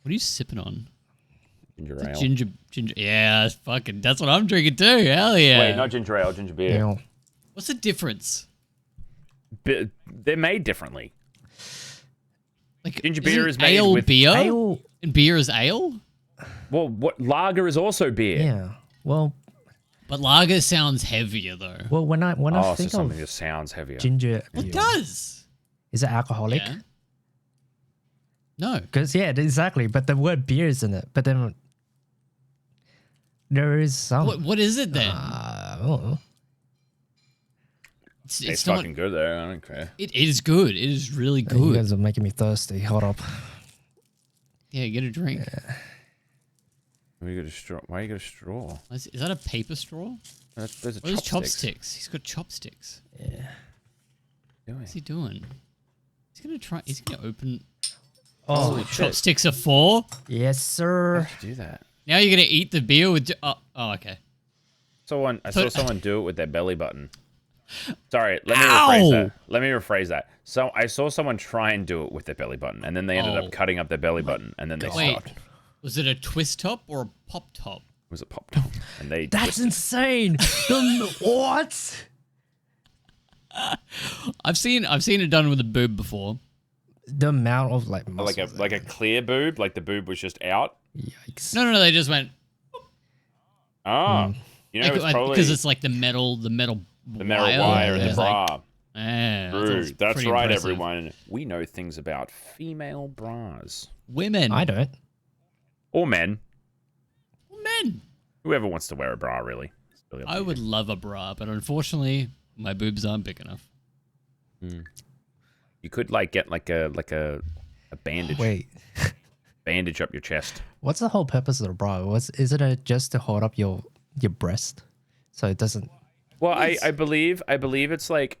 What are you sipping on? Ginger It's a ale. ginger. Yeah, that's what I'm drinking too. Hell yeah. Wait, not ginger ale, ginger beer. Yeah. What's the difference? They're made differently. Like Ginger beer isn't is made ale with beer, Ale. and beer is ale. Well, what lager is also beer. Yeah. Well, But lager sounds heavier though. when I Oh, so think something of just sounds heavier. ginger, It beer, does. is it alcoholic? Yeah. No. Because exactly. But the word beer is in it. But then there is some. What is it then? I don't know. It's It's not. fucking good there. I don't care. It is good. It is really You good. guys are making me thirsty. Hold up. Yeah, get a drink. Why you got a straw? Why you got a straw? Is that a paper straw? Those are What is chopsticks. chopsticks? He's got chopsticks. Doing? What's he doing? He's gonna try. He's gonna open. Oh, Holy shit. Chopsticks are 4. yes, sir. How'd you do that? Now you're gonna eat the beer with. Oh, okay. I saw someone do it with their belly button. Sorry, let me Ow! rephrase that. Let me rephrase that. So I saw someone try and do it with their belly button, and then they ended Oh. up cutting up their belly button, and then they Wait, stopped. was it a twist top or a pop top? It was a pop top, and they. That's insane. What? I've seen it done with a boob before. The amount of like like a clear boob, like the boob was just out. yikes. No, they just went Ah, you know, it's probably because it's like the metal the metal wire in the It's like, bra. True, That's right, everyone. We know things about female bras Women, I don't. or men. men. Whoever wants to wear a bra, really. It's really up to I you. would love a bra, but unfortunately, my boobs aren't big enough. You could get like a bandage. Wait. Bandage up your chest. What's the whole purpose of the bra? Is it just to hold up your breast so it doesn't? Well, I believe it's like.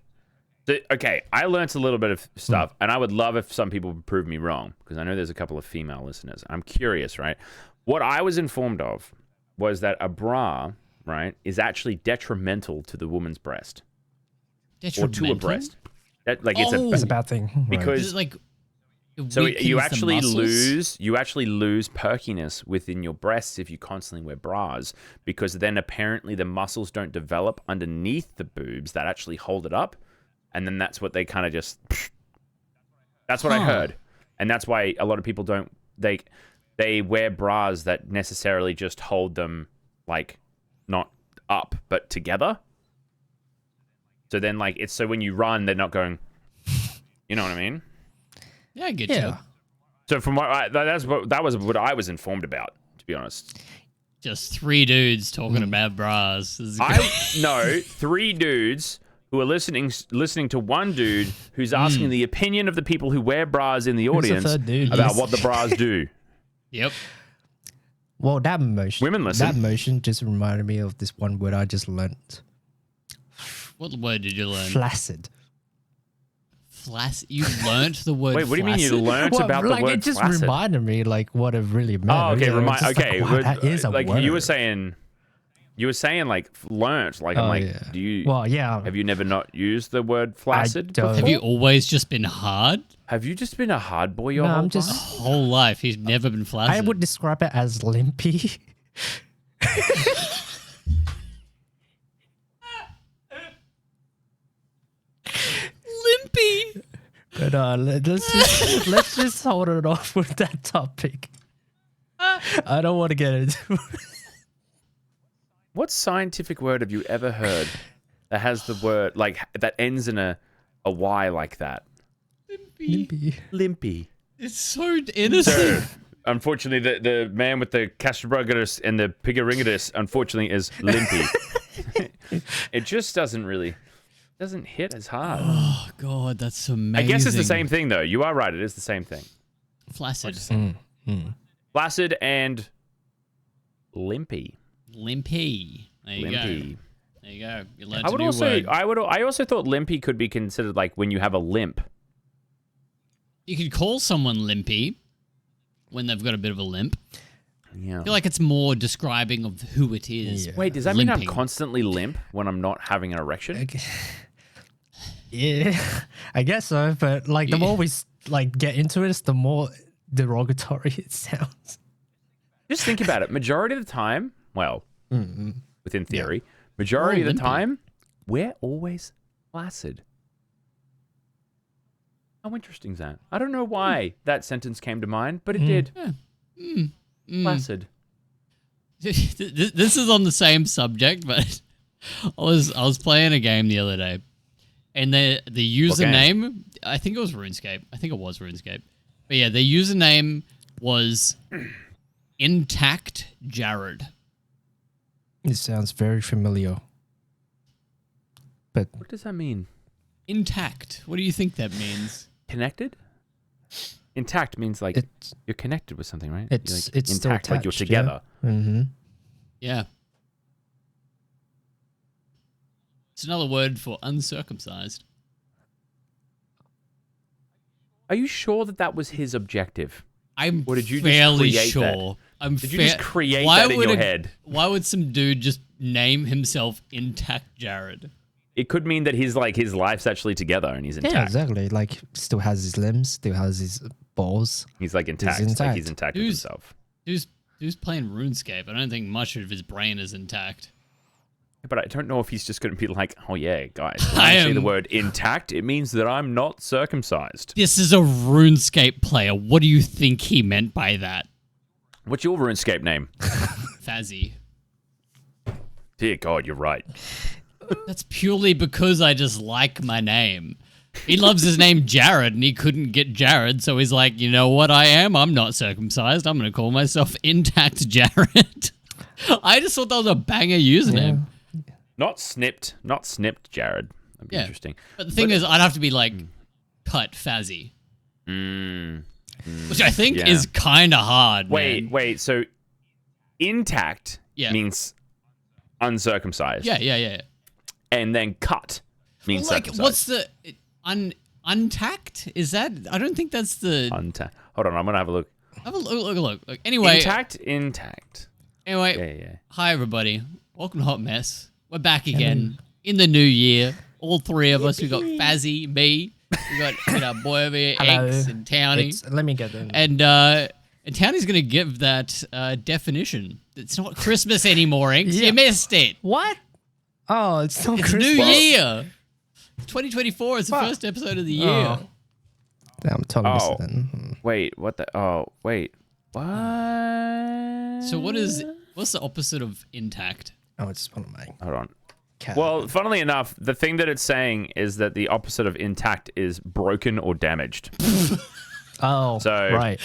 Okay, I learnt a little bit of stuff, and I would love if some people would prove me wrong, because I know there's a couple of female listeners. I'm curious, right? What I was informed of was that a bra, right, is actually detrimental to the woman's breast. Or to a breast. It's a bad thing. Right. Because Is it like so weakens you the actually muscles? lose perkiness within your breasts if you constantly wear bras, because then apparently the muscles don't develop underneath the boobs that actually hold it up, and then that's what they kind of just. That's what I heard, and that's why a lot of people don't they wear bras that necessarily just hold them like not up but together. So then it's so when you run, they're not going. You know what I mean? Yeah, I get Yeah. you. So from that was what I was informed about, to be honest. Just 3 dudes talking about bras. This is great. I know 3 dudes who are listening to one dude who's asking the opinion of the people who wear bras in the Who's the audience third dude? about Yes. what the bras do. Yep. Well, that motion. Women listen. That motion just reminded me of this one word I just learnt. What word did you learn? Flaccid. You learnt the word. Wait, what do you mean you flaccid? learnt about the word it just flaccid? reminded me what it really meant. Oh, okay. Yeah, I was just Okay. like, wow, that is a like word. you were saying learnt. Like I'm Oh, like, yeah. do you? Well, yeah. Have you never not used the word flaccid? don't. Have you always just been hard? Have you just been a hard boy your No, whole I'm just- time? Whole life, he's never been flaccid. I would describe it as limpy. limpy. But let's just hold it off with that topic. I don't want to get into it. What scientific word have you ever heard that has the word that ends in a Y like that? Limpy. Limpy. It's so innocent. Unfortunately, the man with the castrobragus and the pigaringadus, unfortunately, is limpy. It just doesn't hit as hard. Oh god, that's amazing. I guess it's the same thing, though. You are right. It is the same thing. Flaccid. Flaccid and limpy. Limpy. There you Limpy. go. There you go. You learned a new word. I also thought limpy could be considered like when you have a limp. You could call someone limpy when they've got a bit of a limp. Yeah. I feel like it's more describing of who it is. Yeah. Wait, does that mean I'm Limping. constantly limp when I'm not having an erection? Yeah, I guess so. But the more we get into it, the more derogatory it sounds. Just think about it. Majority of the time, well, within theory, majority of the limpy. time, we're always flaccid. How interesting is that? I don't know why that sentence came to mind, but it did. Flaccid. This is on the same subject, but I was playing a game the other day, and the username, I think it was RuneScape. But yeah, the username was Intact Jared. It sounds very familiar. But What does that mean? Intact. What do you think that means? Connected? Intact means like it's you're connected with something, right? it's You're, like, it's still intact, like you're attached, yeah. together. Mm-hmm. Yeah. It's another word for uncircumcised. Are you sure that that was his objective? I'm Or did you just fairly create that? sure. I'm Did you just create Why that in would your a- head? Why would some dude just name himself Intact Jared? It could mean that his life's actually together and he's intact. Yeah, exactly. Like, still has his limbs, still has his balls. He's like intact. intact. Like he's intact with Who's- himself. Who's playing RuneScape? I don't think much of his brain is intact. But I don't know if he's just going to be like, oh yeah, guys, when I I say the am- word intact, it means that I'm not circumcised. This is a RuneScape player. What do you think he meant by that? What's your RuneScape name? Fazzy. Dear God, you're right. That's purely because I just like my name. He loves his name Jared, and he couldn't get Jared, so he's like, you know what I am? I'm not circumcised. I'm going to call myself Intact Jared. I just thought that was a banger username. Not snipped, Jared. That'd be Yeah. interesting. But the thing is, I'd have to be like, cut Fazzy. Which I think Yeah. is kind of hard, man. Wait. So intact Yeah. means uncircumcised. Yeah. And then cut means Like, circumcised. what's the... untact? Is that... I don't think that's the... Untact. Hold on, I'm going to have a look. Have a look. Anyway, Intact. Anyway, Yeah. hi everybody. Welcome to Hot Mess. We're back again in the new year. All three of us. We got Fazzy, me. We got our boy over here, Hello. Eggs, and Townie. Let me get them. And Townie's gonna give that definition. It's not Christmas anymore, Eggs. Yeah. You missed it. What? Oh, it's not It's Christmas. New Year. 2024 is the Fuck. first episode of the year. Oh. Damn, totally missed Oh. it then. Wait, what the? Oh, wait. What? So what's the opposite of intact? Oh, it's one of my Hold on. cat. Well, funnily enough, the thing that it's saying is that the opposite of intact is broken or damaged. oh, so- right.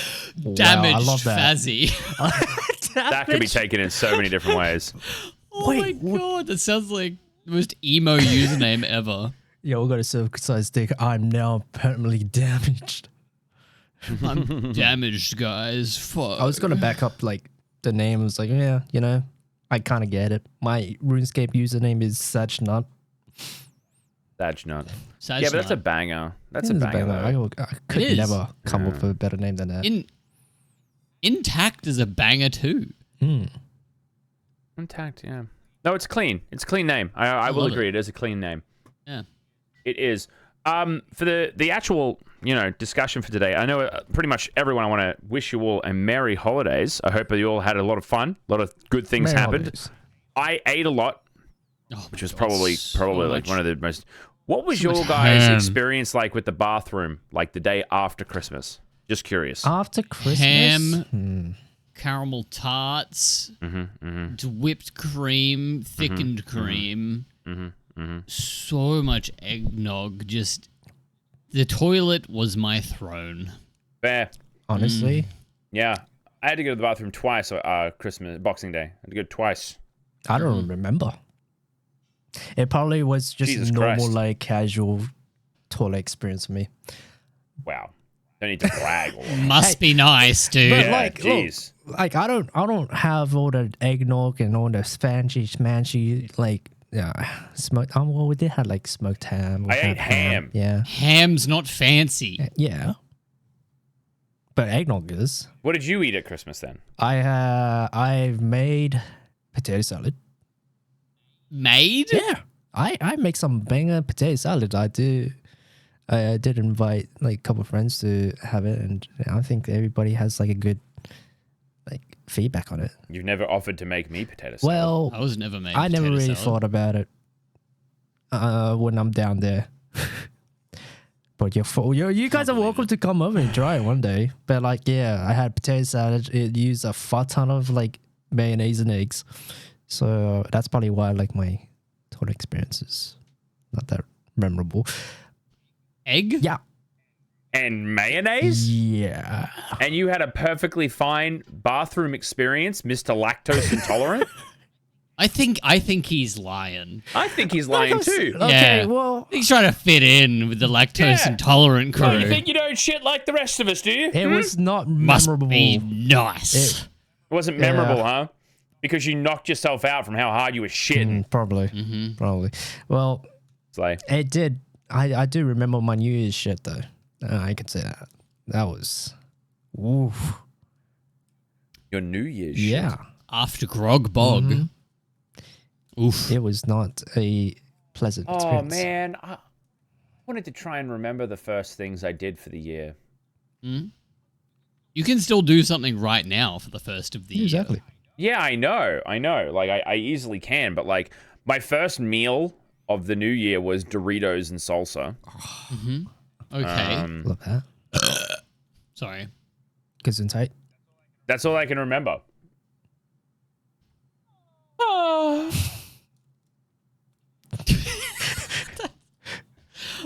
Damaged wow, I love that. Fazzy. That could be taken in so many different ways. Oh Wait, my god, that sounds like the most emo username ever. Yo, we got a circumcised dick. I'm now permanently damaged. I'm damaged, guys. Fuck. I was gonna back up like the name. I was like, yeah, you know, I kind of get it. My RuneScape username is Sajnut. Sajnut. Sajnut. Yeah, but that's a banger. That's a It's banger. though. I could is. never come up with a better name than that. Intact is a banger too. Intact, yeah. No, it's clean. It's a clean name. I will love agree. It is a clean name. Yeah. It is. For the actual, discussion for today, I know pretty much everyone, I want to wish you all a merry holidays. I hope that you all had a lot of fun. A lot of good things Merry happened. holidays. I ate a lot, Oh which my was God, probably so like much. one of the most. What was So your much guys' ham. experience like with the bathroom, like the day after Christmas? Just curious. After Christmas, Ham. Caramel tarts, whipped cream, thickened cream, so much eggnog. Just the toilet was my throne. Fair. honestly, Yeah. I had to go to the bathroom twice. Christmas, Boxing Day. I had to go twice. I don't remember. It probably was just Jesus normal, Christ. like casual toilet experience for me. Wow. Don't need to brag. Or Must be nice, dude. But yeah, like, look, jeez. like I don't have all the eggnog and all the fancy smanchy like smoked. Well, we did have like smoked ham. We I had ate ham. Yeah, Ham's not fancy. yeah. But eggnog is. What did you eat at Christmas then? I've made potato salad. Made? Yeah, I make some banger potato salad. I do. I did invite like a couple of friends to have it, and I think everybody has like a good like feedback on it. You've never offered to make me potato salad. Well, I was never made. I never potato really salad. thought about it when I'm down there. But you guys are believe welcome it. to come over and try it one day. But like, yeah, I had potato salad. It used a fuck ton of like mayonnaise and eggs, so that's probably why like my total experience is not that memorable. Egg? Yeah, And mayonnaise? yeah. And you had a perfectly fine bathroom experience, Mr. Lactose Intolerant? I think he's lying. I think he's lying too. Okay, Yeah. well, He's trying to fit in with the lactose Yeah. intolerant crew. Oh, you think you don't shit like the rest of us, do you? it was not Must memorable. be nice. It wasn't memorable, huh? Because you knocked yourself out from how hard you were shitting. Probably, probably. Well, It's like, it did. I do remember my New Year's shit though. I can say that. That was, oof. your New Year's shit. Yeah. After Grog Bog. Mm-hmm. Oof. It was not a pleasant Oh, experience. man. I wanted to try and remember the first things I did for the year. You can still do something right now for the first of the year. Exactly. Yeah, I know. Like, I easily can. But, like, my first meal of the new year was Doritos and salsa. Okay. Love that. Sorry. Gesundheit. That's all I can remember. Oh.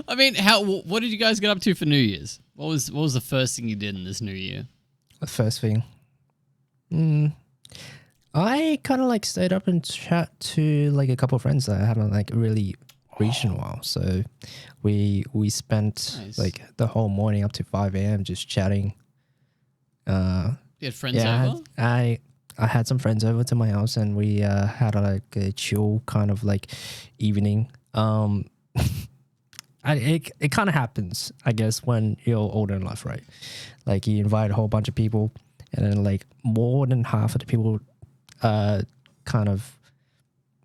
I mean, what did you guys get up to for New Year's? What was the first thing you did in this new year? The first thing. I kind of like stayed up and chat to like a couple of friends that I haven't like really reached in a while. So we spent Nice. like the whole morning up to 5 a.m. just chatting. You had friends Yeah, over? I had some friends over to my house and we had like a chill kind of like evening. It kind of happens, I guess, when you're older in life, right? Like you invite a whole bunch of people, and then like more than half of the people kind of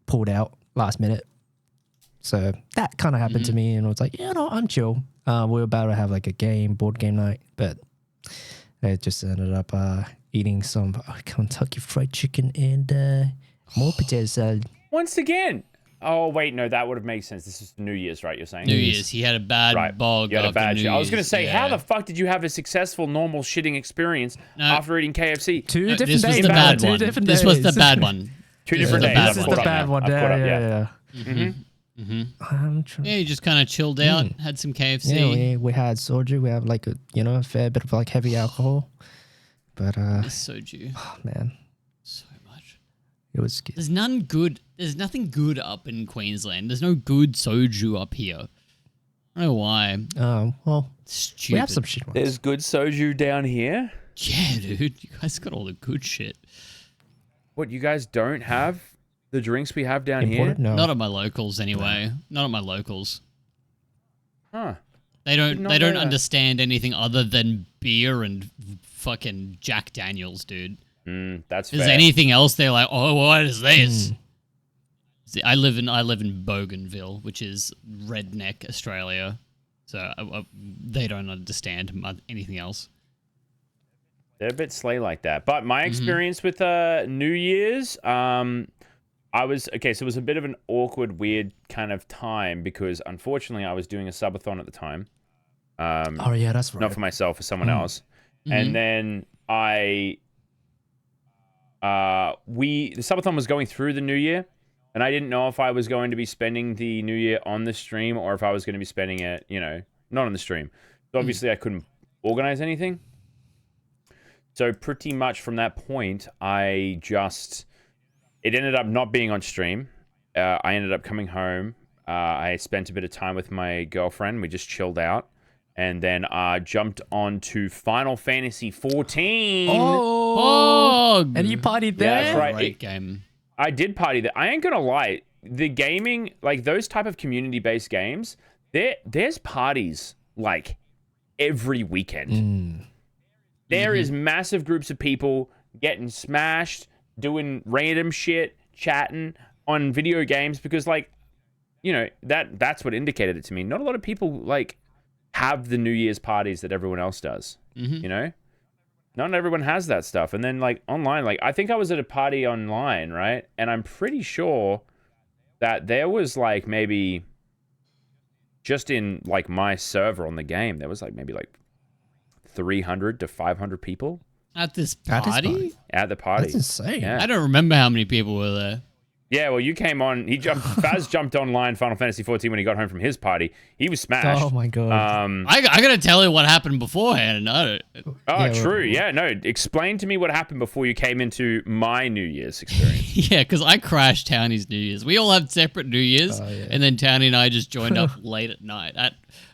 pulled out last minute. So that kind of happened to me, and I was like, yeah, no, I'm chill. We were about to have like a board game night, but it just ended up eating some Kentucky Fried Chicken and more potato salad. Once again. Oh, wait, no, that would have made sense. This is New Year's, right? You're saying? New Year's. He had a bad bog. You had a after bad New shit. I was going to Year's. say, how Yeah. the fuck did you have a successful, normal shitting experience No. after eating KFC? Two No, different this was days. the man, bad two one. different This was the days. bad one. Two different the days. bad I've This is caught the up bad now. one. I've caught up, Yeah. Mm-hmm. Yeah, you just kind of chilled out, had some KFC. Yeah, we had soju. We have like a fair bit of like heavy alcohol, but Miss soju man, so much. it was good. There's none good. There's nothing good up in Queensland. There's no good soju up here. I don't know why. Well, Stupid. we have some shit ones. There's good soju down here. Yeah, dude. You guys got all the good shit. What, you guys don't have the drinks we have down Imported? here? No. Not at my locals, anyway. Not at my locals. Huh. They Did not They know don't that. understand anything other than beer and fucking Jack Daniels, dude. That's If there's fair. anything else, they're like, oh, what is this? See, I live in Bougainville, which is redneck Australia, so they don't understand anything else. They're a bit slay like that. But my experience with New Year's, I was okay. So it was a bit of an awkward, weird kind of time because unfortunately I was doing a subathon at the time. Oh yeah, that's right. Not for myself, for someone else. And then the subathon was going through the new year, and I didn't know if I was going to be spending the new year on the stream or if I was going to be spending it, not on the stream. So obviously I couldn't organize anything. So pretty much from that point, it ended up not being on stream. I ended up coming home. I spent a bit of time with my girlfriend. We just chilled out. And then jumped on to Final Fantasy 14. Oh, and you partied Yeah, there? that's right. Great game. I did party there. I ain't gonna lie. The gaming, like those type of community-based games, there's parties like every weekend. There is massive groups of people getting smashed, doing random shit, chatting on video games because, like, that's what indicated it to me. Not a lot of people like have the New Year's parties that everyone else does. Mhm. You know, not everyone has that stuff. And then like online, like I think I was at a party online, right? And I'm pretty sure that there was like maybe just in like my server on the game, there was like maybe like 300 to 500 people At this At this party? party? at the party. That's insane. Yeah. I don't remember how many people were there. Yeah, well, you came on. Faz jumped online Final Fantasy 14 when he got home from his party. He was smashed. Oh my god. I gotta tell you what happened beforehand. Oh, Yeah, true. Yeah, no. Explain to me what happened before you came into my New Year's experience. Yeah, because I crashed Townie's New Year's. We all had separate New Year's, yeah. and then Townie and I just joined up late at night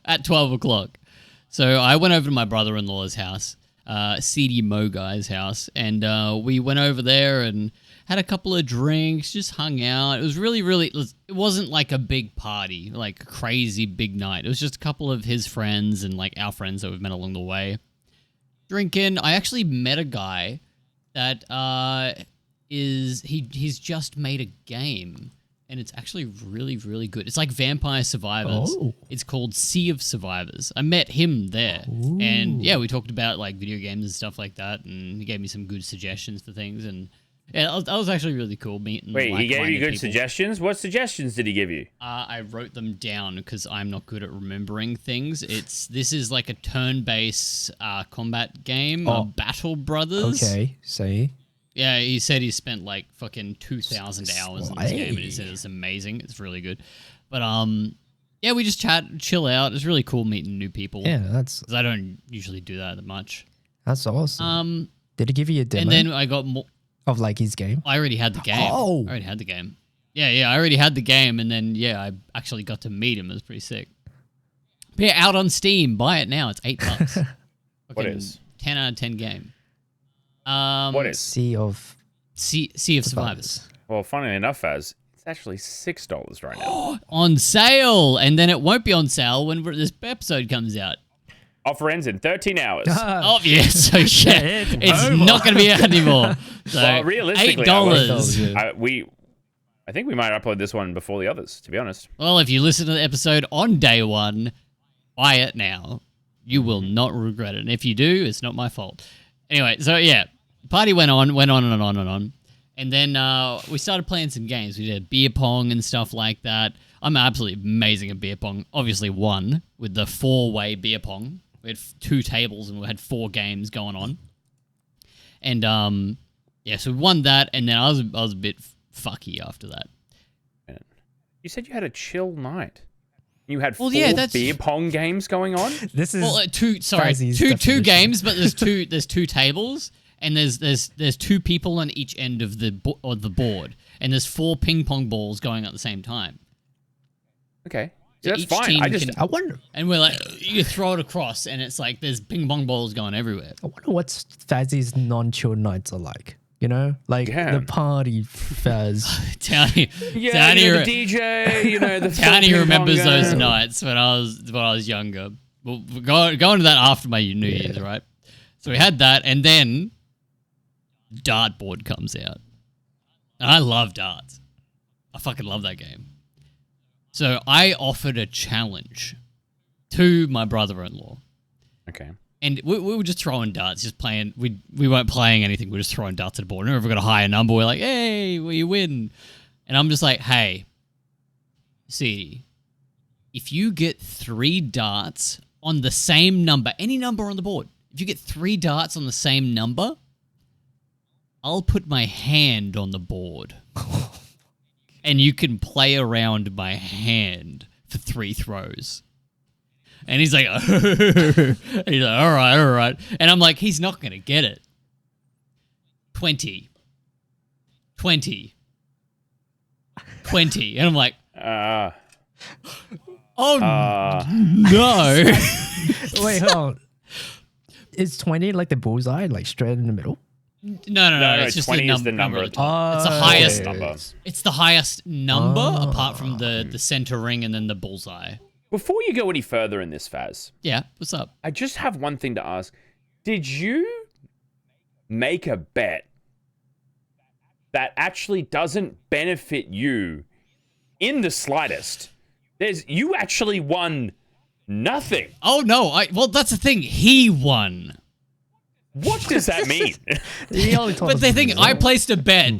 at 12 o'clock. So I went over to my brother-in-law's house, CD Mo guy's house, and we went over there and had a couple of drinks, just hung out. It was it wasn't like a big party, like a crazy big night. It was just a couple of his friends and like our friends that we've met along the way. Drinking. I actually met a guy that he's just made a game, and it's actually really, really good. It's like Vampire Survivors. Oh. It's called Sea of Survivors. I met him there, and yeah, we talked about like video games and stuff like that, and he gave me some good suggestions for things, and yeah, that was actually really cool meeting. Wait, he gave you good people. suggestions? What suggestions did he give you? I wrote them down because I'm not good at remembering things. This is like a turn-based combat game, Battle Brothers. Okay, see. Yeah, he said he spent like fucking 2,000 hours in this game, and he said Slay. it's amazing. It's really good. But yeah, we just chill out. It's really cool meeting new people. Yeah, that's 'Cause I don't usually do that much. awesome. Did he give you a demo And then I got more. of like his game? I already had the game. Oh. I already had the game. Yeah, I already had the game, and then yeah, I actually got to meet him. It was pretty sick. But yeah, out on Steam. Buy it now. It's $8. What Fucking is? 10 out of 10 game. What is? Sea of Sea of Survivors Well, funnily enough, Faz, it's actually $6 right now. on sale, and then it won't be on sale when this episode comes out. Offer ends in 13 hours. Oh yeah, so yeah, it's over. not going to be out anymore. So Well, realistically, $8. I think we might upload this one before the others, to be honest. Well, if you listen to the episode on day one, buy it now. You will not regret it. And if you do, it's not my fault. Anyway, so yeah, party went on and on and on. And then we started playing some games. We did beer pong and stuff like that. I'm absolutely amazing at beer pong. Obviously won with the 4-way beer pong. We had 2 tables and we had 4 games going on. And yeah, so we won that, and then I was a bit fucky after that. You said you had a chill night. You had Well, 4 yeah, that's- beer pong games going on? this is Well, two Fazzy's two definition. games, but there's two tables, and there's 2 people on each end of the board, and there's 4 ping pong balls going at the same time. Okay. So That's each fine. team I just can- I wonder And we're like, you throw it across, and it's like there's ping pong balls going everywhere. what Fazzy's non-chill nights are like. You know, like Yeah. the party Faz. Townie, yeah, Townie, you know, the DJ, you know, the Townie ping remembers pong those game. nights when I was younger. We'll go into that after my New Year's, right? So we had that, and then Dartboard comes out. And I love darts. I fucking love that game. So I offered a challenge to my brother-in-law. Okay. And we were just throwing darts, just playing. We weren't playing anything. We were just throwing darts at the board. Whenever we got a higher number, we're like, hey, well, you win. And I'm just like, hey, CD, if you get 3 darts on the same number, any number on the board, if you get 3 darts on the same number, I'll put my hand on the board. And you can play around my hand for 3 throws. And he's like, he's like, all right. And I'm like, he's not going to get it. 20. And I'm like, oh, no. Wait, hold on. Is 20 like the bullseye, like straight in the middle? No. It's just 20 the is the number. number. At the top. It's the highest number. It's the highest number apart from the center ring and then the bullseye. Before you go any further in this, Faz, Yeah, what's up? I just have one thing to ask. Did you make a bet that actually doesn't benefit you in the slightest? You actually won Nothing. Oh no! Well, that's the thing. He won. What does that mean? He only told But us the the thing, result. I placed a bet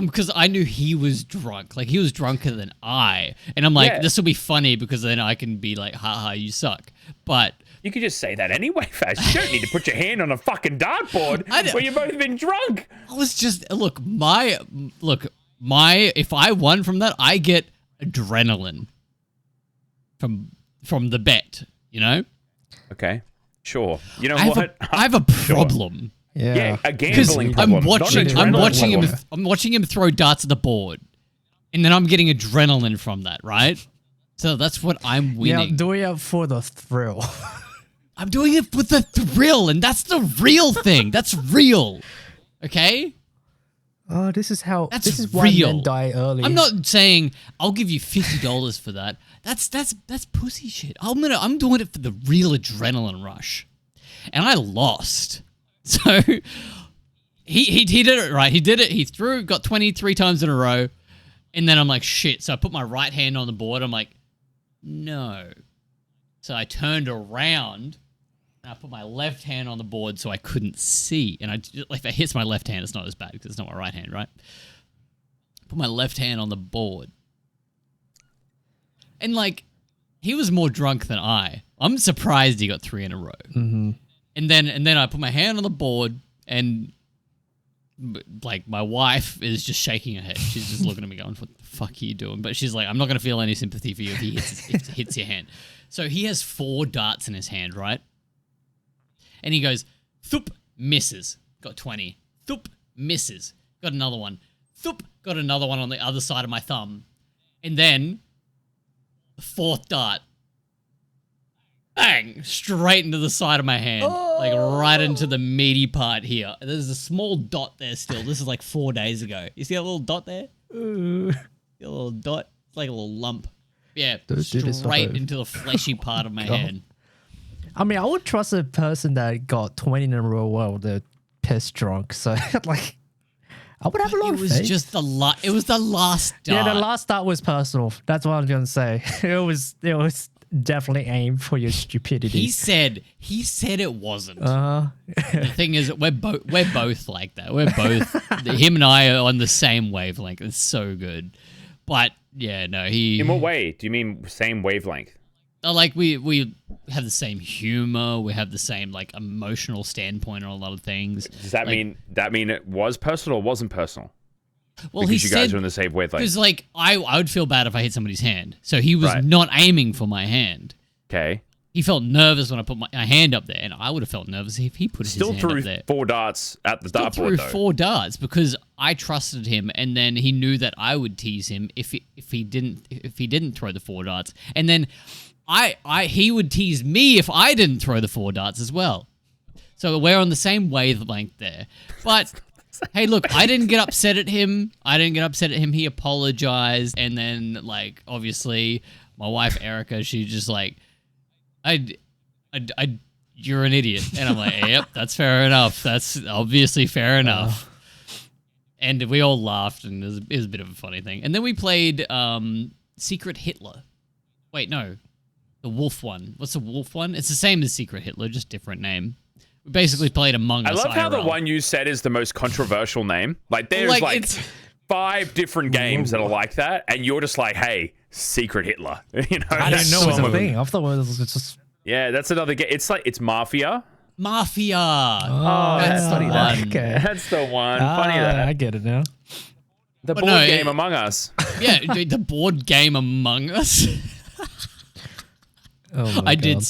because I knew he was drunk. Like he was drunker than I, and I'm like, Yeah. this will be funny because then I can be like, haha, you suck. But You could just say that anyway, Faz. You don't need to put your hand on a fucking dartboard I know. where you've both been drunk. I was just my if I won from that, I get adrenaline from the bet. You know, Okay, sure. You know I have what? I have a problem. yeah, a Because gambling problem. I'm watching not an adrenaline adrenaline him. problem. I'm watching him throw darts at the board, and then I'm getting adrenaline from that, right? So that's what I'm Yeah, winning. doing it for the thrill. I'm doing it with the thrill, and that's the real thing. That's real, okay? Oh, this is how. That's this is why real. men die early. I'm not saying I'll give you $50 for that. That's pussy shit. I'm doing it for the real adrenaline rush, and I lost. So he did it right. He did it. He got 23 times in a row, and then I'm like shit. So I put my right hand on the board. I'm like, no. So I turned around. And I put my left hand on the board so I couldn't see. And if it hits my left hand, it's not as bad because it's not my right hand, right? Put my left hand on the board. And like, he was more drunk than I. I'm surprised he got 3 in a row. Mm-hmm. And then I put my hand on the board and like my wife is just shaking her head. She's just looking at me going, what the fuck are you doing? But she's like, I'm not going to feel any sympathy for you if he hits your hand. So he has 4 darts in his hand, right? And he goes, thoop, misses. Got 20. Thoop, misses. Got another one. Thoop, got another one on the other side of my thumb. And then, the 4th dart. Bang! Straight into the side of my hand. Like right into the meaty part here. There's a small dot there still. This is like 4 days ago. You see that little dot there? See a little dot? It's like a little lump. Yeah, Don't do this, straight okay. into the fleshy part of my God. hand. I mean, I would trust a person that got 20 in a row while they're piss drunk. So, like, I would have a lot It of was faith. just the it was the last dart. Yeah, the last start was personal. That's what I'm gonna say. It was definitely aimed for your stupidity. He said it wasn't. Uh, The thing is, we're both like that. We're both him and I are on the same wavelength. It's so good. But yeah, no, In what way? Do you mean same wavelength? like we have the same humor. We have the same like emotional standpoint on a lot of things. Does that Like, mean it was personal or wasn't personal? Well, Because he you guys said are on the same wavelength. because like I would feel bad if I hit somebody's hand. So he was Right. not aiming for my hand. Okay. He felt nervous when I put my hand up there, and I would have felt nervous if he put Still his hand threw up there. 4 darts at the Still dartboard threw though. 4 darts because I trusted him, and then he knew that I would tease him if he didn't throw the 4 darts, and then he would tease me if I didn't throw the 4 darts as well. So we're on the same wavelength there. But hey, look, I didn't get upset at him. He apologized, and then like obviously my wife Erica, she just like, you're an idiot, and I'm like, yep, that's fair enough. That's obviously fair enough. And we all laughed, and it was a bit of a funny thing. And then we played Secret Hitler. Wait, no, the wolf one. What's the wolf one? It's the same as Secret Hitler, just different name. We basically played Among I Us. love how the IRL. one you said is the most controversial name. Like there's Like, like it's- 5 different games that are like that, and you're just like, hey, Secret Hitler. You know, I that's didn't know it was some a of them. thing. I thought it was just. Yeah, that's another game. It's Mafia. Mafia. Oh, that's the yeah, one. Okay. That's the one. Funny that. I get it now. The But board no, game Among Us. Yeah, dude, the board game Among Us. Oh my I did God.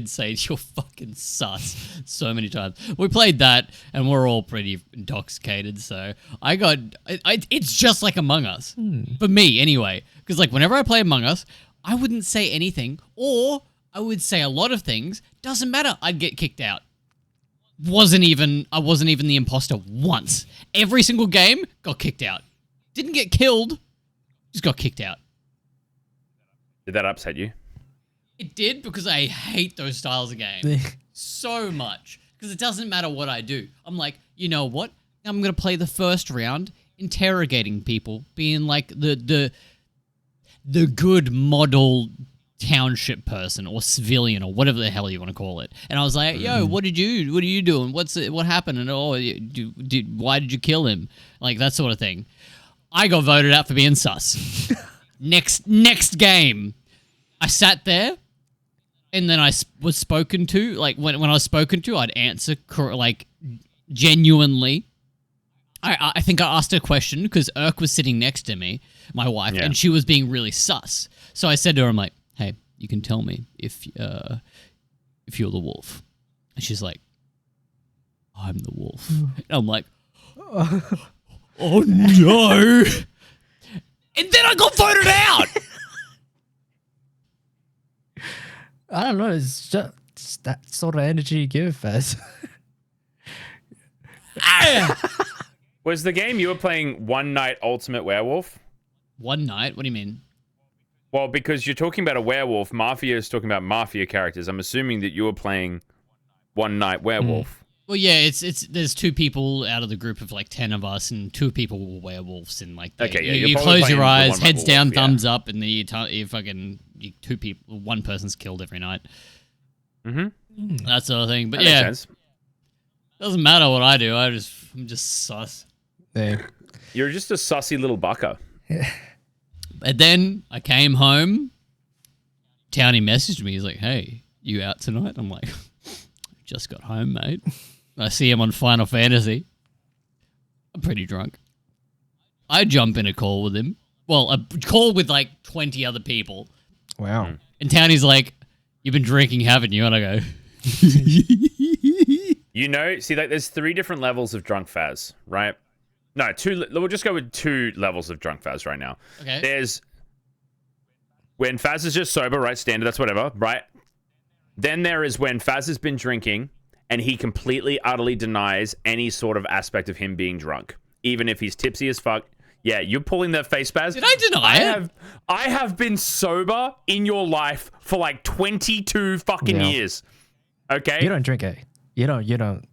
say you're fucking sus so many times. We played that and we're all pretty intoxicated. So it's just like Among Us for me anyway. Because like whenever I play Among Us, I wouldn't say anything, or I would say a lot of things. Doesn't matter. I'd get kicked out. I wasn't even the imposter once. Every single game got kicked out. Didn't get killed, just got kicked out. Did that upset you? It did because I hate those styles of game so much because it doesn't matter what I do. I'm like, you know what? I'm going to play the first round interrogating people, being like the good model township person or civilian or whatever the hell you want to call it. And I was like, yo, what are you doing? What happened? And why did you kill him? Like that sort of thing. I got voted out for being sus. Next game, I sat there, and then I was spoken to. Like when I was spoken to, I'd answer like genuinely. I think I asked her a question because Urk was sitting next to me, my wife, and she was being really sus. So I said to her, I'm like, hey, you can tell me if you're the wolf. And she's like, I'm the wolf. And I'm like, oh no. And then I got voted out. I don't know. It's just that sort of energy you give, Fez. Was the game you were playing One Night Ultimate Werewolf? One night? What do you mean? Well, because you're talking about a werewolf, Mafia is talking about Mafia characters. I'm assuming that you were playing One Night Werewolf. Well, yeah, there's 2 people out of the group of like 10 of us, and 2 people were werewolves, and like you close your eyes, heads down, thumbs up, and then you 2 people, 1 person's killed every night. That sort of thing. But that makes sense. Doesn't matter what I do. I'm just sus. Yeah. You're just a sussy little bucker. And then I came home. Townie messaged me. He's like, "Hey, you out tonight?" I'm like, "Just got home, mate." I see him on Final Fantasy. I'm pretty drunk. I jump in a call with him. Well, a call with like 20 other people. Wow. And Townie's like, "You've been drinking, haven't you?" And I go, You know, see, like, there's 3 different levels of drunk Faz, right? No, 2. We'll just go with 2 levels of drunk Faz right now. Okay. There's when Faz is just sober, right? Standard, that's whatever, right? Then there is when Faz has been drinking and he completely, utterly denies any sort of aspect of him being drunk, even if he's tipsy as fuck. Yeah, you're pulling that face, Baz. Did I deny it? I have been sober in your life for like 22 fucking years. Okay? You don't drink, eh? You don't.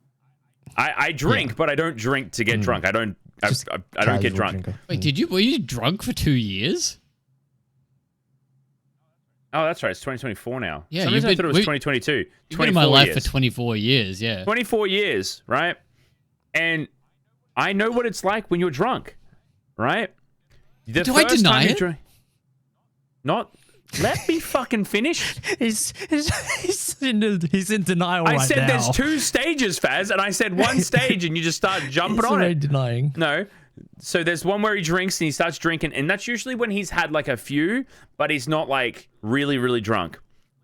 I drink, but I don't drink to get drunk. I don't get drunk. Drinker. Wait, were you drunk for 2 years? Oh, that's right. It's 2024 now. Yeah, I thought it was 2022. You've been in my life for 24 years, yeah. 24 years, right? And I know what it's like when you're drunk, right? Do I deny it? Let me fucking finish. He's in denial right now. I said there's 2 stages, Faz, and I said one stage, and you just start jumping on it. Denying. No. So there's one where he drinks and he starts drinking, and that's usually when he's had like a few, but he's not like really, really drunk.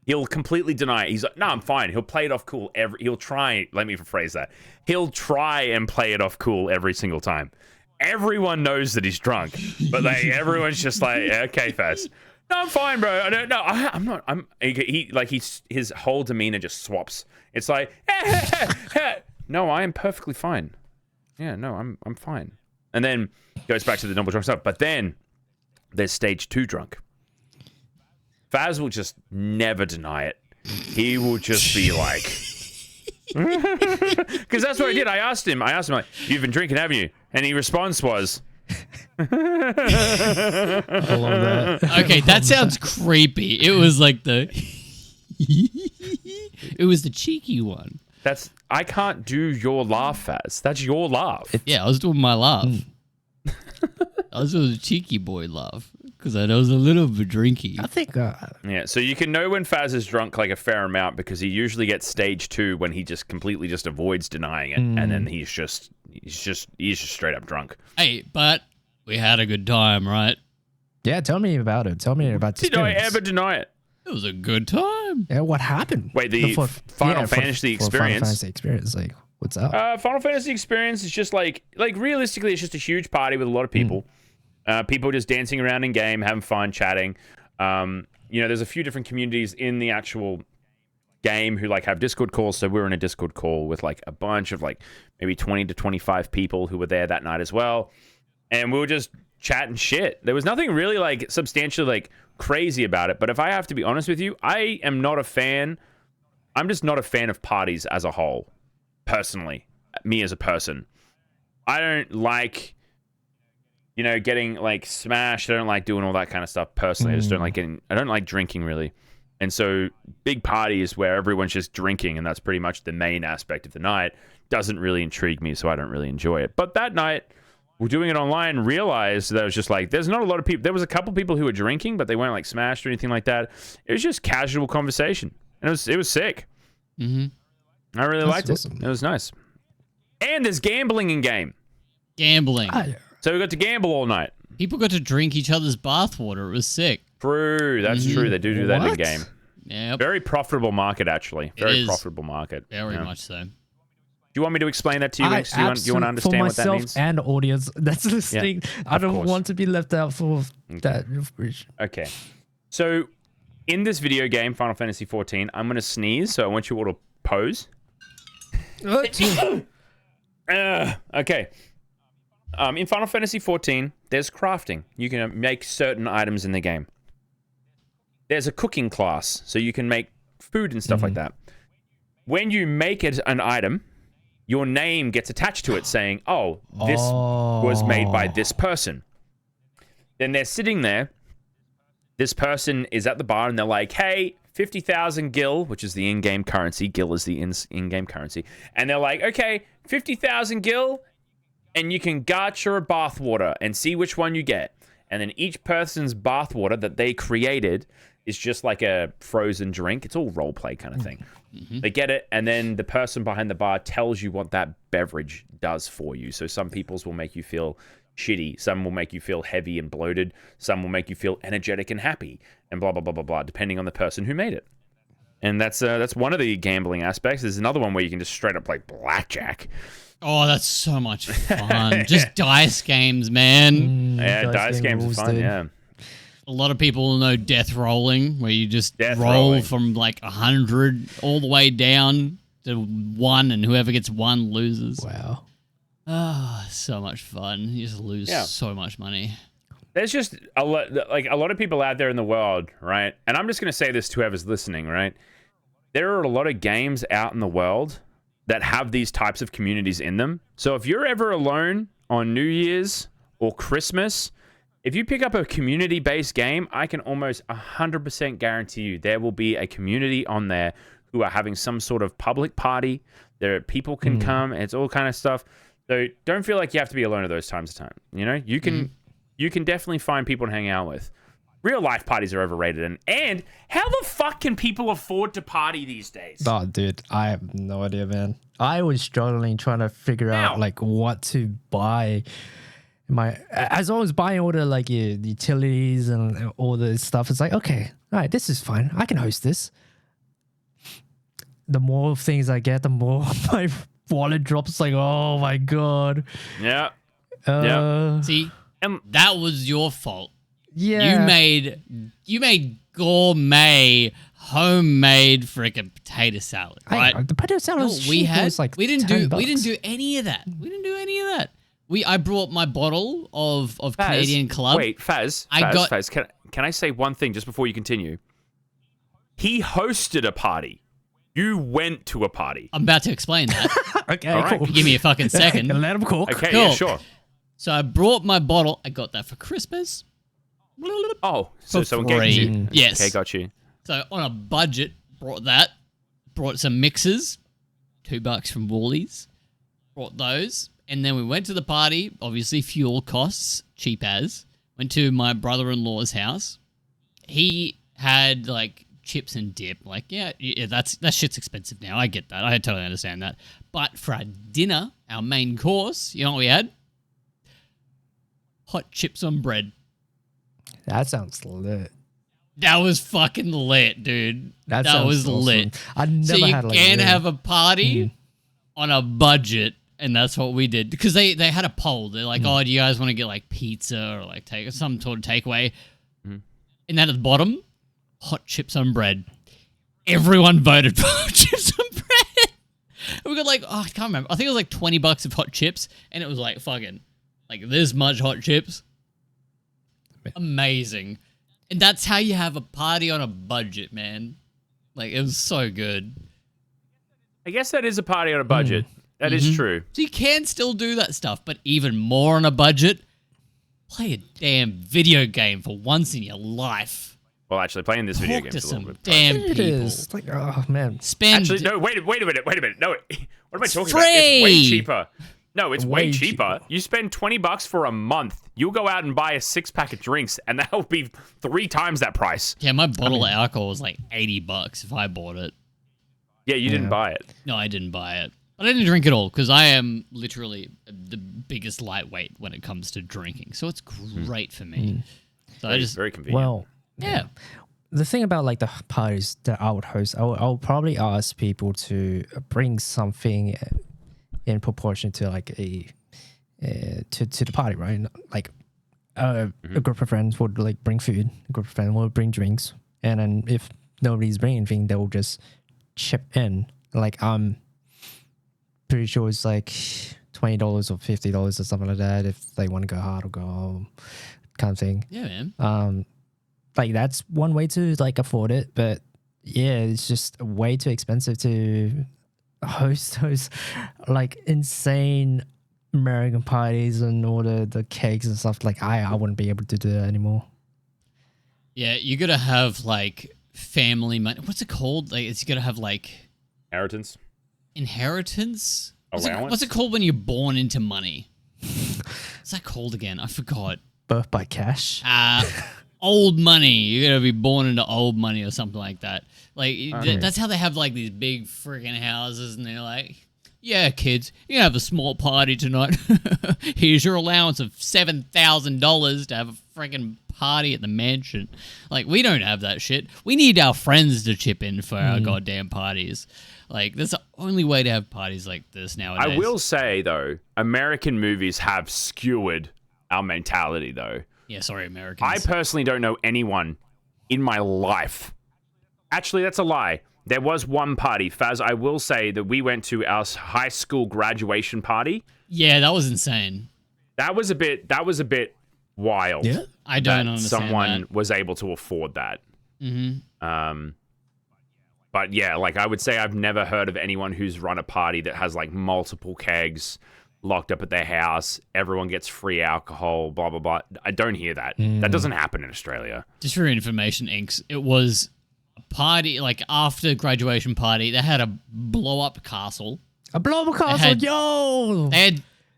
He'll completely deny it. He's like, no, I'm fine. He'll play it off cool. He'll try. Let me rephrase that. He'll try and play it off cool every single time. Everyone knows that he's drunk, but everyone's just like, yeah, okay, Faz. No, I'm fine, bro. I'm not. His whole demeanor just swaps. It's like, no, I am perfectly fine. Yeah, no, I'm fine. And then goes back to the normal drunk stuff. But then there's stage 2 drunk. Faz will just never deny it. He will just be like, because that's what I did. I asked him like, you've been drinking, haven't you? And his response was, I love that. Okay, that sounds creepy. It was like it was the cheeky one. I can't do your laugh, Faz. That's your laugh. Yeah, I was doing my laugh. I was doing the cheeky boy laugh because I was a little bit drinky. I think. Yeah, so you can know when Faz is drunk like a fair amount because he usually gets stage 2 when he just completely just avoids denying it, and then he's just straight up drunk. Hey, but we had a good time, right? Yeah, tell me about it. Tell me about the Did I experience. ever deny it? It was a good time. Yeah, what happened? Wait, the Final Fantasy experience. Final Fantasy experience, like, what's up? Final Fantasy experience is just like realistically, it's just a huge party with a lot of people. People just dancing around in game, having fun, chatting. There's a few different communities in the actual game who like have Discord calls. So we were in a Discord call with like a bunch of like maybe 20 to 25 people who were there that night as well. And we were just chatting shit. There was nothing really like substantially like crazy about it. But if I have to be honest with you, I am not a fan. I'm just not a fan of parties as a whole. Personally, me as a person, I don't like, you know, getting like smashed. I don't like doing all that kind of stuff personally. I just don't like I don't like drinking really. And so big parties where everyone's just drinking and that's pretty much the main aspect of the night doesn't really intrigue me, so I don't really enjoy it. But that night, we're doing it online, realized that it was just like, there's not a lot of people. There was a couple people who were drinking, but they weren't like smashed or anything like that. It was just casual conversation. And it was sick. Mm-hmm. I really liked awesome. it. It was nice. And there's gambling in game. Gambling. So we got to gamble all night. People got to drink each other's bathwater. It was sick. True. That's true. They do that in What? game. Yep. Very profitable market, actually. Very is. profitable market. Very Yeah. much so. Do you want me to explain that to you, Inks? Do you want to for understand what that myself means? and the audience that's listening, I of don't course. want to be left out for that. Okay. So, in this video game, Final Fantasy XIV, I'm going to sneeze, so I want you all to pose. Okay. In Final Fantasy XIV, there's crafting. You can make certain items in the game. There's a cooking class, so you can make food and stuff like that. When you make it an item, your name gets attached to it saying, oh, this was made by this person. Then they're sitting there. This person is at the bar and they're like, hey, 50,000 gil, which is the in-game currency. Gil is the in-game currency. And they're like, okay, 50,000 gil, and you can gacha a bathwater and see which one you get. And then each person's bathwater that they created is just like a frozen drink. It's all roleplay kind of thing. They get it, and then the person behind the bar tells you what that beverage does for you. So some people's will make you feel shitty. Some will make you feel heavy and bloated. Some will make you feel energetic and happy, and blah, blah, blah, blah, blah, depending on the person who made it. And that's one of the gambling aspects. There's another one where you can just straight up play blackjack. Oh, that's so much fun. Just dice games, man. Yeah, dice games are fun, yeah. A lot of people know death rolling, where you just Death roll rolling. from like 100 all the way down to 1, and whoever gets 1 loses. Wow. Ah, so much fun. You just lose Yeah. so much money. There's just a lot of people out there in the world, right? And I'm just going to say this to whoever's listening, right? There are a lot of games out in the world that have these types of communities in them. So if you're ever alone on New Year's or Christmas, if you pick up a community-based game, I can almost 100% guarantee you there will be a community on there who are having some sort of public party. There, people can come, and it's all kind of stuff. So don't feel like you have to be alone at those times of time. You know, you can definitely find people to hang out with. Real life parties are overrated, and how the fuck can people afford to party these days? Oh, dude, I have no idea, man. I was struggling trying to figure out like what to buy. As I was buying all the like utilities and all the stuff, it's like, okay, all right, this is fine. I can host this. The more things I get, the more my wallet drops. Like, oh my god. Yeah. See, And that was your fault. Yeah. You made gourmet, homemade freaking potato salad, right? The potato salad No, was we cheap. It had was like we didn't $10 do any of that. We didn't do any of that. I brought my bottle of Faz, Canadian Club. Wait, Faz, can I say one thing just before you continue? He hosted a party. You went to a party. I'm about to explain that. Okay, All right. cool. Give me a fucking second. Let him cook. Okay, Cool. yeah, sure. So I brought my bottle. I got that for Christmas. Oh, so For someone gave it to you. free. Yes. Okay, got you. So on a budget, brought that. Brought some mixers, $2 from Woolies. Brought those, and then we went to the party. Obviously, fuel costs, cheap as. Went to my brother-in-law's house. He had like chips and dip. Like, yeah, that shit's expensive now. I get that. I totally understand that. But for our dinner, our main course, you know what we had? Hot chips on bread. That sounds lit. That was fucking lit, dude. That Sounds was awesome. lit. I never So you had like can that. have a party on a budget, and that's what we did. Because they had a poll. They're like, oh, do you guys want to get like pizza or like take some sort of takeaway? And then at the bottom, hot chips on bread. Everyone voted for hot chips on bread. And we got like, I can't remember. I think it was like $20 of hot chips, and it was like fucking like this much hot chips. Amazing. And that's how you have a party on a budget, man. Like, it was so good. I guess that is a party on a budget. That is true. So you can still do that stuff, but even more on a budget. Play a damn video game for once in your life. Well, actually, playing this video Talk game to is a little some bit. damn It people. is. It's like, oh man. Spend Actually, no. Wait a minute. No, what am I talking about? free. It's way cheaper. No, it's way Way cheaper. cheaper. You spend $20 for a month. You'll go out and buy a 6-pack of drinks, and that'll be 3 times that price. Yeah, my bottle of alcohol was like $80 if I bought it. Yeah, you didn't buy it. No, I didn't buy it. But I didn't drink it all because I am literally the biggest lightweight when it comes to drinking. So it's great for me. So I Very, just, very convenient. Well, yeah. the thing about like the parties that I would host, I'll probably ask people to bring something in proportion to like to the party, right? Like a group of friends would like bring food, a group of friends would bring drinks, and then if nobody's bringing anything, they will just chip in. Like I'm pretty sure it's like $20 or $50 or something like that if they want to go hard or go home, kind of thing. Yeah, man. Like that's one way to like afford it, but yeah, it's just way too expensive to host those like insane American parties and all the cakes and stuff. Like I wouldn't be able to do that anymore. Yeah, you got to have like family money. What's it called? Like, it's got to have like Inheritance. inheritance. Allowance? What's it called when you're born into money? What's that called again? I forgot. Birth by cash. Old money. You're gonna be born into old money or something like that. Like that's how they have like these big freaking houses, and they're like, "Yeah, kids, you can have a small party tonight. Here's your allowance of $7,000 to have a freaking party at the mansion." Like we don't have that shit. We need our friends to chip in for our goddamn parties. Like that's the only way to have parties like this nowadays. I will say though, American movies have skewered our mentality though. Yeah, sorry, Americans. I personally don't know anyone in my life. Actually, that's a lie. There was one party, Faz. I will say that we went to our high school graduation party. Yeah, that was insane. That was a bit wild. Yeah. I don't that understand someone that. was able to afford that. But yeah, like I would say I've never heard of anyone who's run a party that has like multiple kegs locked up at their house. Everyone gets free alcohol, blah, blah, blah. I don't hear that. That doesn't happen in Australia. Just for your information, Inks, it was a party, like after graduation party, they had a blow up castle. A blow castle, had- yo!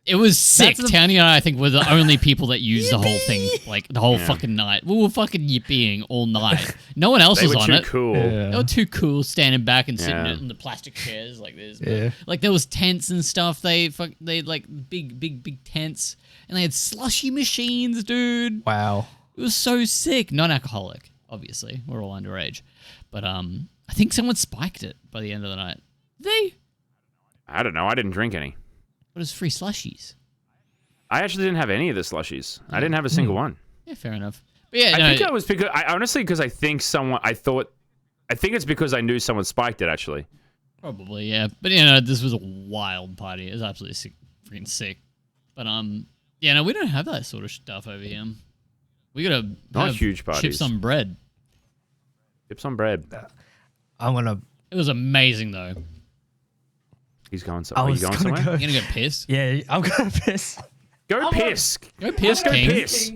It was sick. That's the- Townie and I think were the only people that used the whole thing, like the whole fucking night. We were fucking yipping all night. No one else They was were on too it. cool. They were too cool standing back and sitting Yeah. in the plastic chairs like this. Yeah. Like there was tents and stuff. They like big tents, and they had slushy machines, dude. Wow. It was so sick. Non-alcoholic, obviously. We're all underage, but I think someone spiked it by the end of the night. They, I don't know. I didn't drink any. but it was free slushies. I actually didn't have any of the slushies. I didn't have a single one. Yeah, fair enough. But yeah, I no, think I was because I honestly because I think it's because I knew someone spiked it actually. probably yeah. But you know, this was a wild party. It was absolutely sick, freaking sick. But yeah, no, we don't have that sort of stuff over here. We gotta Not have huge parties. chips on bread. Chips on bread. I'm gonna. It was amazing though. He's going. I Are you was going gonna somewhere? go. You gonna go piss? Yeah, I'm gonna piss. Go piss. Go piss, Go King. piss.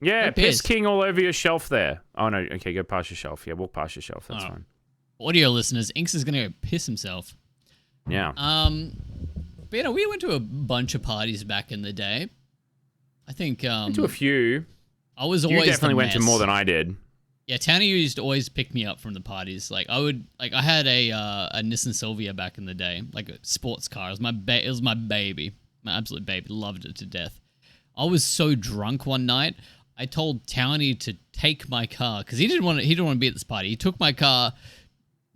Yeah, Go piss piss. king all over your shelf there. Oh no, okay, go past your shelf. Yeah, walk past your shelf. That's Oh. fine. Audio listeners, Inks is gonna go piss himself. Yeah. But you know, we went to a bunch of parties back in the day. I think to a few. I was You always definitely the went to mess. more than I did. Yeah, Townie used to always pick me up from the parties. Like I had a Nissan Silvia back in the day, like a sports car. It was my baby, my absolute baby. Loved it to death. I was so drunk one night, I told Townie to take my car because he didn't want to be at this party. He took my car,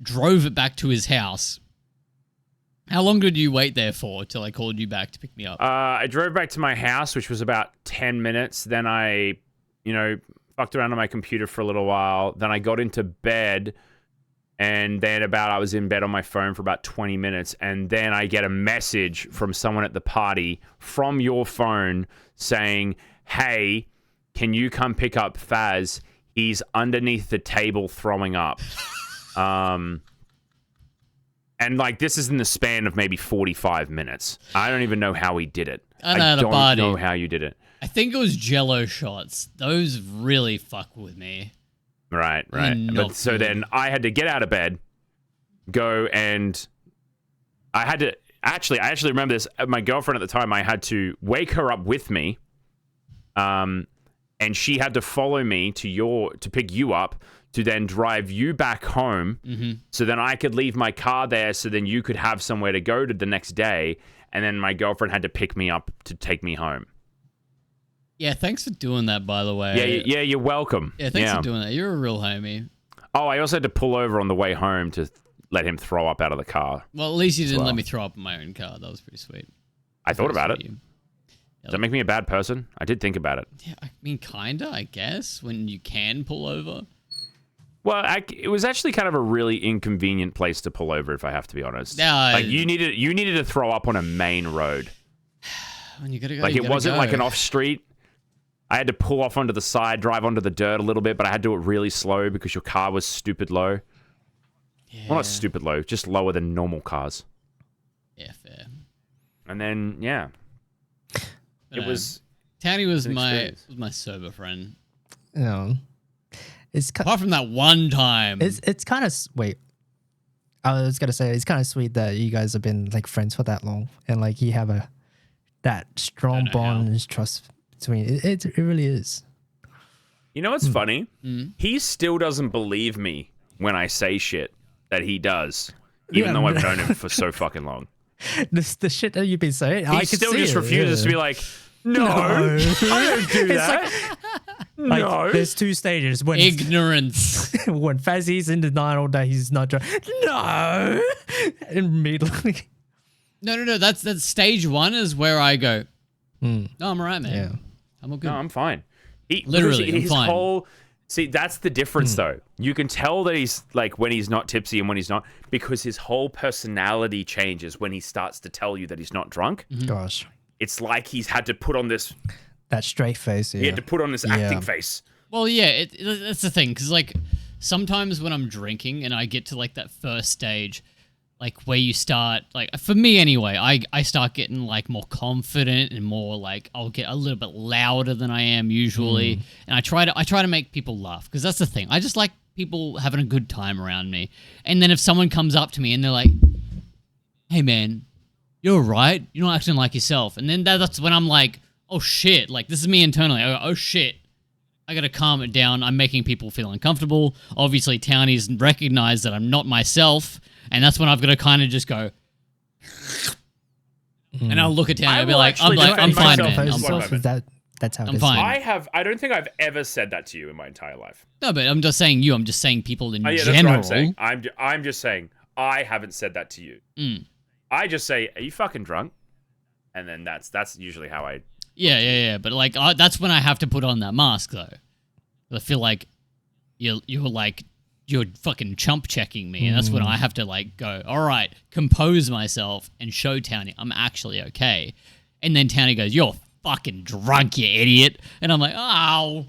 drove it back to his house. How long did you wait there for till I called you back to pick me up? I drove back to my house, which was about 10 minutes. Then I, fucked around on my computer for a little while. Then I got into bed, and then I was in bed on my phone for about 20 minutes. And then I get a message from someone at the party from your phone saying, "Hey, can you come pick up Faz? He's underneath the table throwing up." And like this is in the span of maybe 45 minutes. I don't even know how he did it. I know how to don't party. know how you did it. I think it was Jello shots. Those really fuck with me. Right. not But so good. then I had to get out of bed, go and I had to I actually remember this. My girlfriend at the time, I had to wake her up with me. And she had to follow me to pick you up to then drive you back home. Mm-hmm. So then I could leave my car there so then you could have somewhere to go to the next day. And then my girlfriend had to pick me up to take me home. Yeah, thanks for doing that, by the way. Yeah, you're welcome. Yeah, thanks for doing that. You're a real homie. Oh, I also had to pull over on the way home to let him throw up out of the car. Well, at least you didn't well. let me throw up in my own car. That was pretty sweet. I thought about it. Sweet of you. Does that make me a bad person? I did think about it. Yeah, I mean, kinda, I guess, when you can pull over. Well, it was actually kind of a really inconvenient place to pull over, if I have to be honest. Yeah, like you needed to throw up on a main road. When you gotta go, Like you it gotta wasn't go. like an off street. I had to pull off onto the side, drive onto the dirt a little bit, but I had to do it really slow because your car was stupid low. Yeah. Well, not stupid low, just lower than normal cars. Yeah, fair. And then yeah, But, it was. Townie was an my experience. sober friend. You know, it's Apart from that one time. it's kind of wait. I was gonna say it's kind of sweet that you guys have been like friends for that long and like you have that strong know bond how. and trust between it really is. You know what's funny? Mm. He still doesn't believe me when I say shit that he does, even Yeah, though I've but- known him for so fucking long. The shit that you've been saying, He I can still see just it, refuses to be yeah. like, no, I don't do It's that. Like, no. there's two stages when Ignorance. when Fazzy's in denial that he's not drunk. No, immediately. No. That's stage one is where I go, no, I'm alright, man. Yeah. I'm all good. No, I'm fine. Literally, because I'm his fine. whole see that's the difference though. You can tell that he's like when he's not tipsy and when he's not because his whole personality changes when he starts to tell you that he's not drunk. Gosh, It's like he's had to put on this. that straight face. He Yeah. had to put on this acting face. Well, yeah, that's the thing, because, like, sometimes when I'm drinking and I get to, like, that first stage, like, where you start, like, for me anyway, I start getting, like, more confident and more, like, I'll get a little bit louder than I am usually, and I try to make people laugh, because that's the thing. I just like people having a good time around me, and then if someone comes up to me and they're like, hey, man, you're right, you're not acting like yourself, and then that's when I'm like, oh, shit, like, this is me internally. I go, oh, shit. I gotta calm it down. I'm making people feel uncomfortable. Obviously, Townie's recognized that I'm not myself, and that's when I've got to kind of just go. And I'll look at Townie. I I'll be will like, actually I'm defend fine, myself man. as I'm well. fine. That's how I'm it is. fine. I don't think I've ever said that to you in my entire life. No, but I'm just saying you. I'm just saying people in Oh, yeah, general. that's what I'm saying. I'm just saying I haven't said that to you. Mm. I just say, "Are you fucking drunk?" And then that's usually how I. Yeah. But like, that's when I have to put on that mask, though. I feel like you're fucking chump checking me, and that's when I have to like go, all right, compose myself and show Townie I'm actually okay. And then Townie goes, you're fucking drunk, you idiot. And I'm like, oh.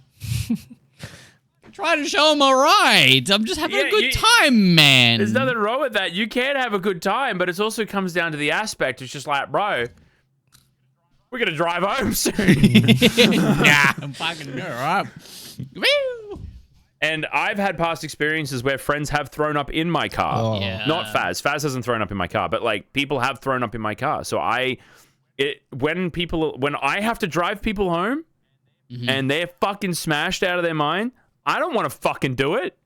Try to show him all right. I'm just having Yeah, a good time, man. There's nothing wrong with that. You can have a good time, but it also comes down to the aspect. It's just like, bro, we're gonna drive home soon. Yeah, I'm fucking all right. Woo! And I've had past experiences where friends have thrown up in my car. Oh. Yeah. Not Faz. Faz hasn't thrown up in my car, but like people have thrown up in my car. So when I have to drive people home and they're fucking smashed out of their mind, I don't want to fucking do it.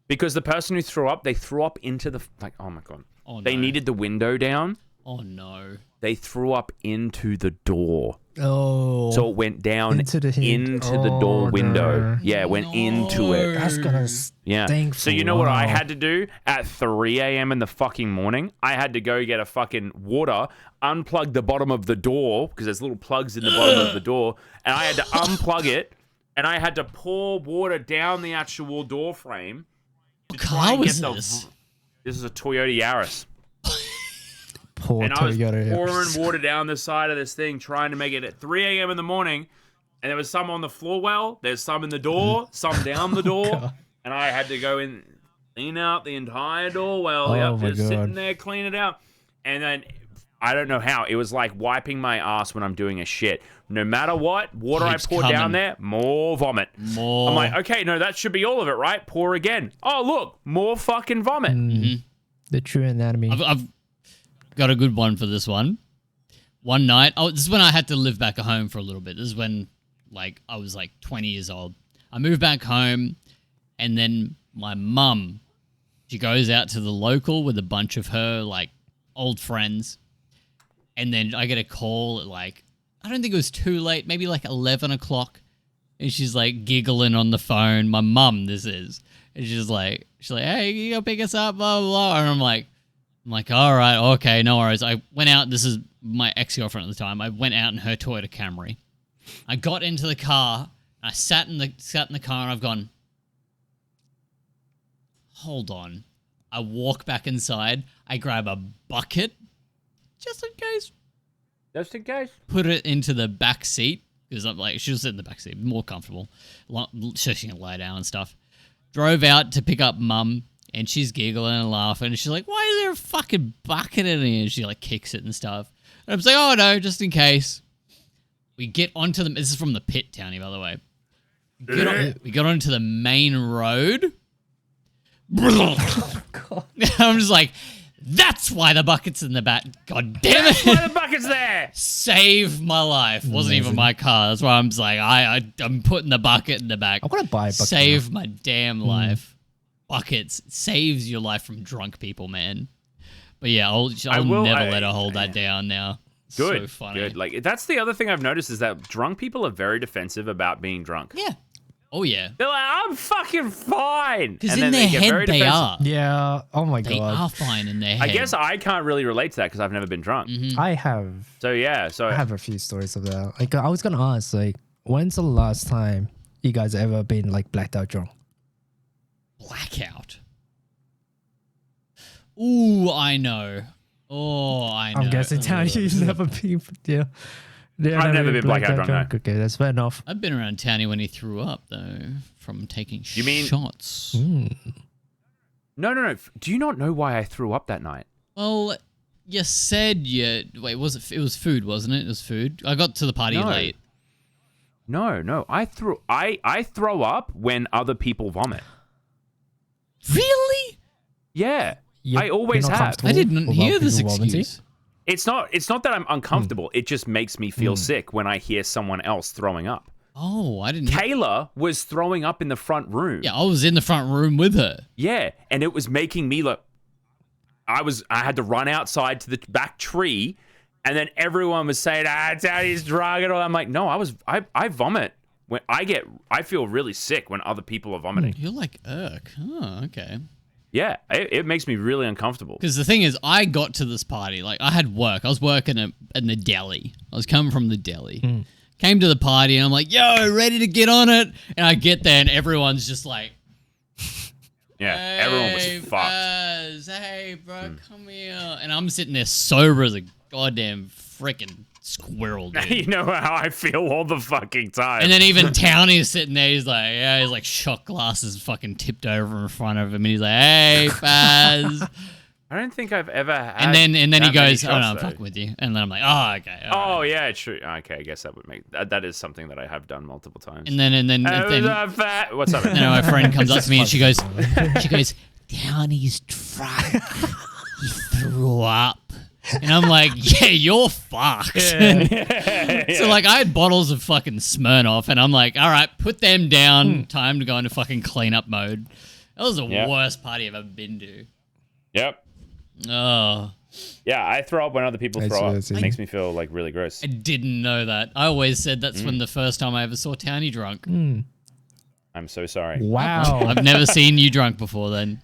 Because the person who threw up, they threw up into the like. Oh my god. Oh, They no. needed the window down. Oh no. They threw up into the door. Oh, So it went down Into the hinge. into the door Oh, window. no. Yeah, it went into it. that's gonna Yeah. stink. So for you know a what I while. had to do at 3 a.m. in the fucking morning? I had to go get a fucking water, unplug the bottom of the door because there's little plugs in the bottom of the door, and I had to unplug it, and I had to pour water down the actual door frame. What try car and was get the- this? This is a Toyota Yaris. Poor And I was Toyota. pouring water down the side of this thing, trying to make it at 3 a.m. in the morning. And there was some on the floor well. There's some in the door, some down the door. God. And I had to go in. clean out the entire door well. Oh Yep, my just sitting God. there, clean it out. And then I don't know how. It was like wiping my ass when I'm doing a shit. No matter what, water Keeps I pour down coming. there, more vomit. More. I'm like, okay, no, that should be all of it, right? Pour again. Oh, look, more fucking vomit. The true anatomy. I've got a good one for this one. One night, this is when I had to live back at home for a little bit. This is when, like, I was like 20 years old. I moved back home, and then my mum, she goes out to the local with a bunch of her like old friends, and then I get a call at like, I don't think it was too late, maybe like 11 o'clock, and she's like giggling on the phone. My mum, this is, and she's like, hey, you go pick us up, blah blah blah, and I'm like, all right, okay, no worries. I went out. This is my ex-girlfriend at the time. I went out in her Toyota Camry. I got into the car. I sat in the car, and I've gone, hold on. I walk back inside. I grab a bucket, just in case. Just in case. Put it into the back seat because I'm like, she'll sit in the back seat, more comfortable, so she can lie down and stuff. Drove out to pick up mum. And she's giggling and laughing. And she's like, why is there a fucking bucket in here? And she like kicks it and stuff. And I'm like, oh no, just in case. We get onto this is from the pit, Townie, by the way. We got onto the main road. I'm just like, that's why the bucket's in the back. God damn it. That's why the bucket's there. Save my life. Wasn't even my car. That's why I'm just like, I'm putting the bucket in the back. I'm gonna buy a bucket. Save my damn life. Buckets saves your life from drunk people, man. But yeah, I'll never let her hold that down now. Good, So funny. good. Like that's the other thing I've noticed is that drunk people are very defensive about being drunk. Yeah. Oh yeah. They're like, I'm fucking fine. Because And in then their they get very head they defensive. are. Yeah. Oh my They god. are fine in their head. I guess I can't really relate to that because I've never been drunk. I have So yeah, so I have a few stories of that. Like I was gonna ask, like, when's the last time you guys ever been like blacked out drunk? Blackout. Ooh, I know. Oh, I know. I'm guessing Townie, you've never been. Yeah. I've never been blackout drunk, no. Okay, that's fair enough. I've been around Townie when he threw up though from taking You mean- shots. no. Do you not know why I threw up that night? Well, you said you wait. Was it? It was food, wasn't it? It was food. I got to the party No. late. No. I throw up when other people vomit. Really? Yeah. You're- I always you're not have. comfortable I didn't with hear other this people vomiting? excuse. It's not that I'm uncomfortable. It just makes me feel sick when I hear someone else throwing up. Oh, I didn't. Kayla was throwing up in the front room. Yeah, I was in the front room with her. Yeah, and it was making me look. I had to run outside to the back tree, and then everyone was saying, Daddy's drunk and all. I'm like, no, I vomit when I feel really sick when other people are vomiting. You're like, oh, okay. Yeah, it makes me really uncomfortable. Because the thing is, I got to this party, like I had work. I was working in the deli. I was coming from the deli. Came to the party and I'm like, yo, ready to get on it. And I get there and everyone's just like, Yeah, hey, everyone was fucked. Buzz, hey, bro, come here. And I'm sitting there sober as a goddamn freaking squirrel, dude. You know how I feel all the fucking time. And then even Townie is sitting there. He's like, yeah, he's like shot glasses fucking tipped over in front of him. And he's like, hey, Baz. I don't think I've ever had. and then he that many goes, oh, no, shots, I'm though. fucking with you. And then I'm like, oh, okay. all right. Oh yeah, true. Okay, I guess that would make that is something that I have done multiple times. And then What's up? then my friend comes up to me and she goes, Townie's drunk. He threw up. And I'm like, yeah, you're fucked. So like I had bottles of fucking Smirnoff and I'm like, all right, put them down. Time to go into fucking cleanup mode. That was the Yep. worst party I've ever been to. Yep. Oh, Yeah, I throw up when other people I throw see, I up. see. It makes me feel like really gross. I didn't know that. I always said that's when the first time I ever saw Townie drunk. I'm so sorry. Wow. I've never seen you drunk before then.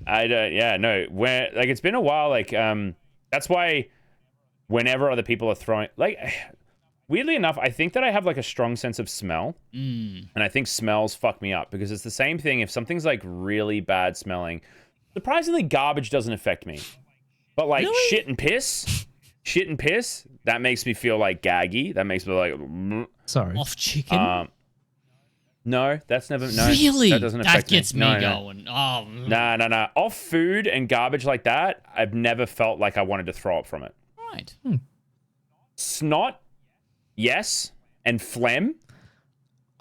I don't. Yeah, no. When like it's been a while. Like that's why whenever other people are throwing like. Weirdly enough, I think that I have like a strong sense of smell, and I think smells fuck me up because it's the same thing. If something's like really bad smelling, surprisingly, garbage doesn't affect me, but like shit and piss, that makes me feel like gaggy. That makes me like, Sorry. Off chicken. No, that's never. No, Really? that doesn't affect gets me No. going. Oh, No. Off food and garbage like that, I've never felt like I wanted to throw up from it. right. Snot, yes, and phlegm.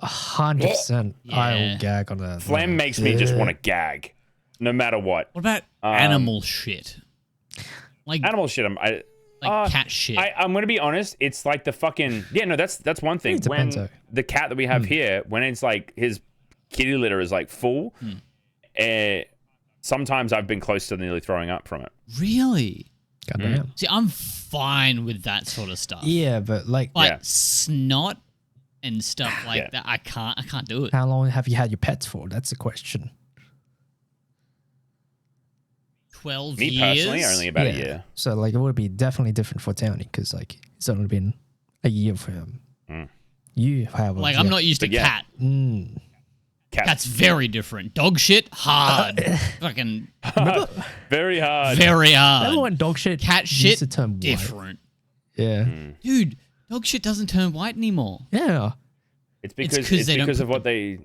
100%. I Yeah. will gag on that. Phlegm makes me just want to gag, no matter what. What about animal shit? Like Animal shit. cat shit. I'm gonna be honest. It's like the fucking no. That's one thing. It depends, When though. the cat that we have here, when it's like his kitty litter is like full, sometimes I've been close to nearly throwing up from it. Really? Goddamn. See, I'm fine with that sort of stuff. Yeah, but like, But Yeah. snot and stuff like Yeah. that, I can't do it. how long have you had your pets for? That's the question. 12 Me years. personally, only about a year. So like, it would be definitely different for Townie because like it's only been a year for him. You, however, Like, I'm not used to But yeah. cat. Cat. That's very different. Dog shit, hard. Fucking very hard. very Remember hard. when dog shit Cat used shit, to turn white? different. Yeah, Dude, dog shit doesn't turn white anymore. yeah. It's because 'cause they don't because put of what they.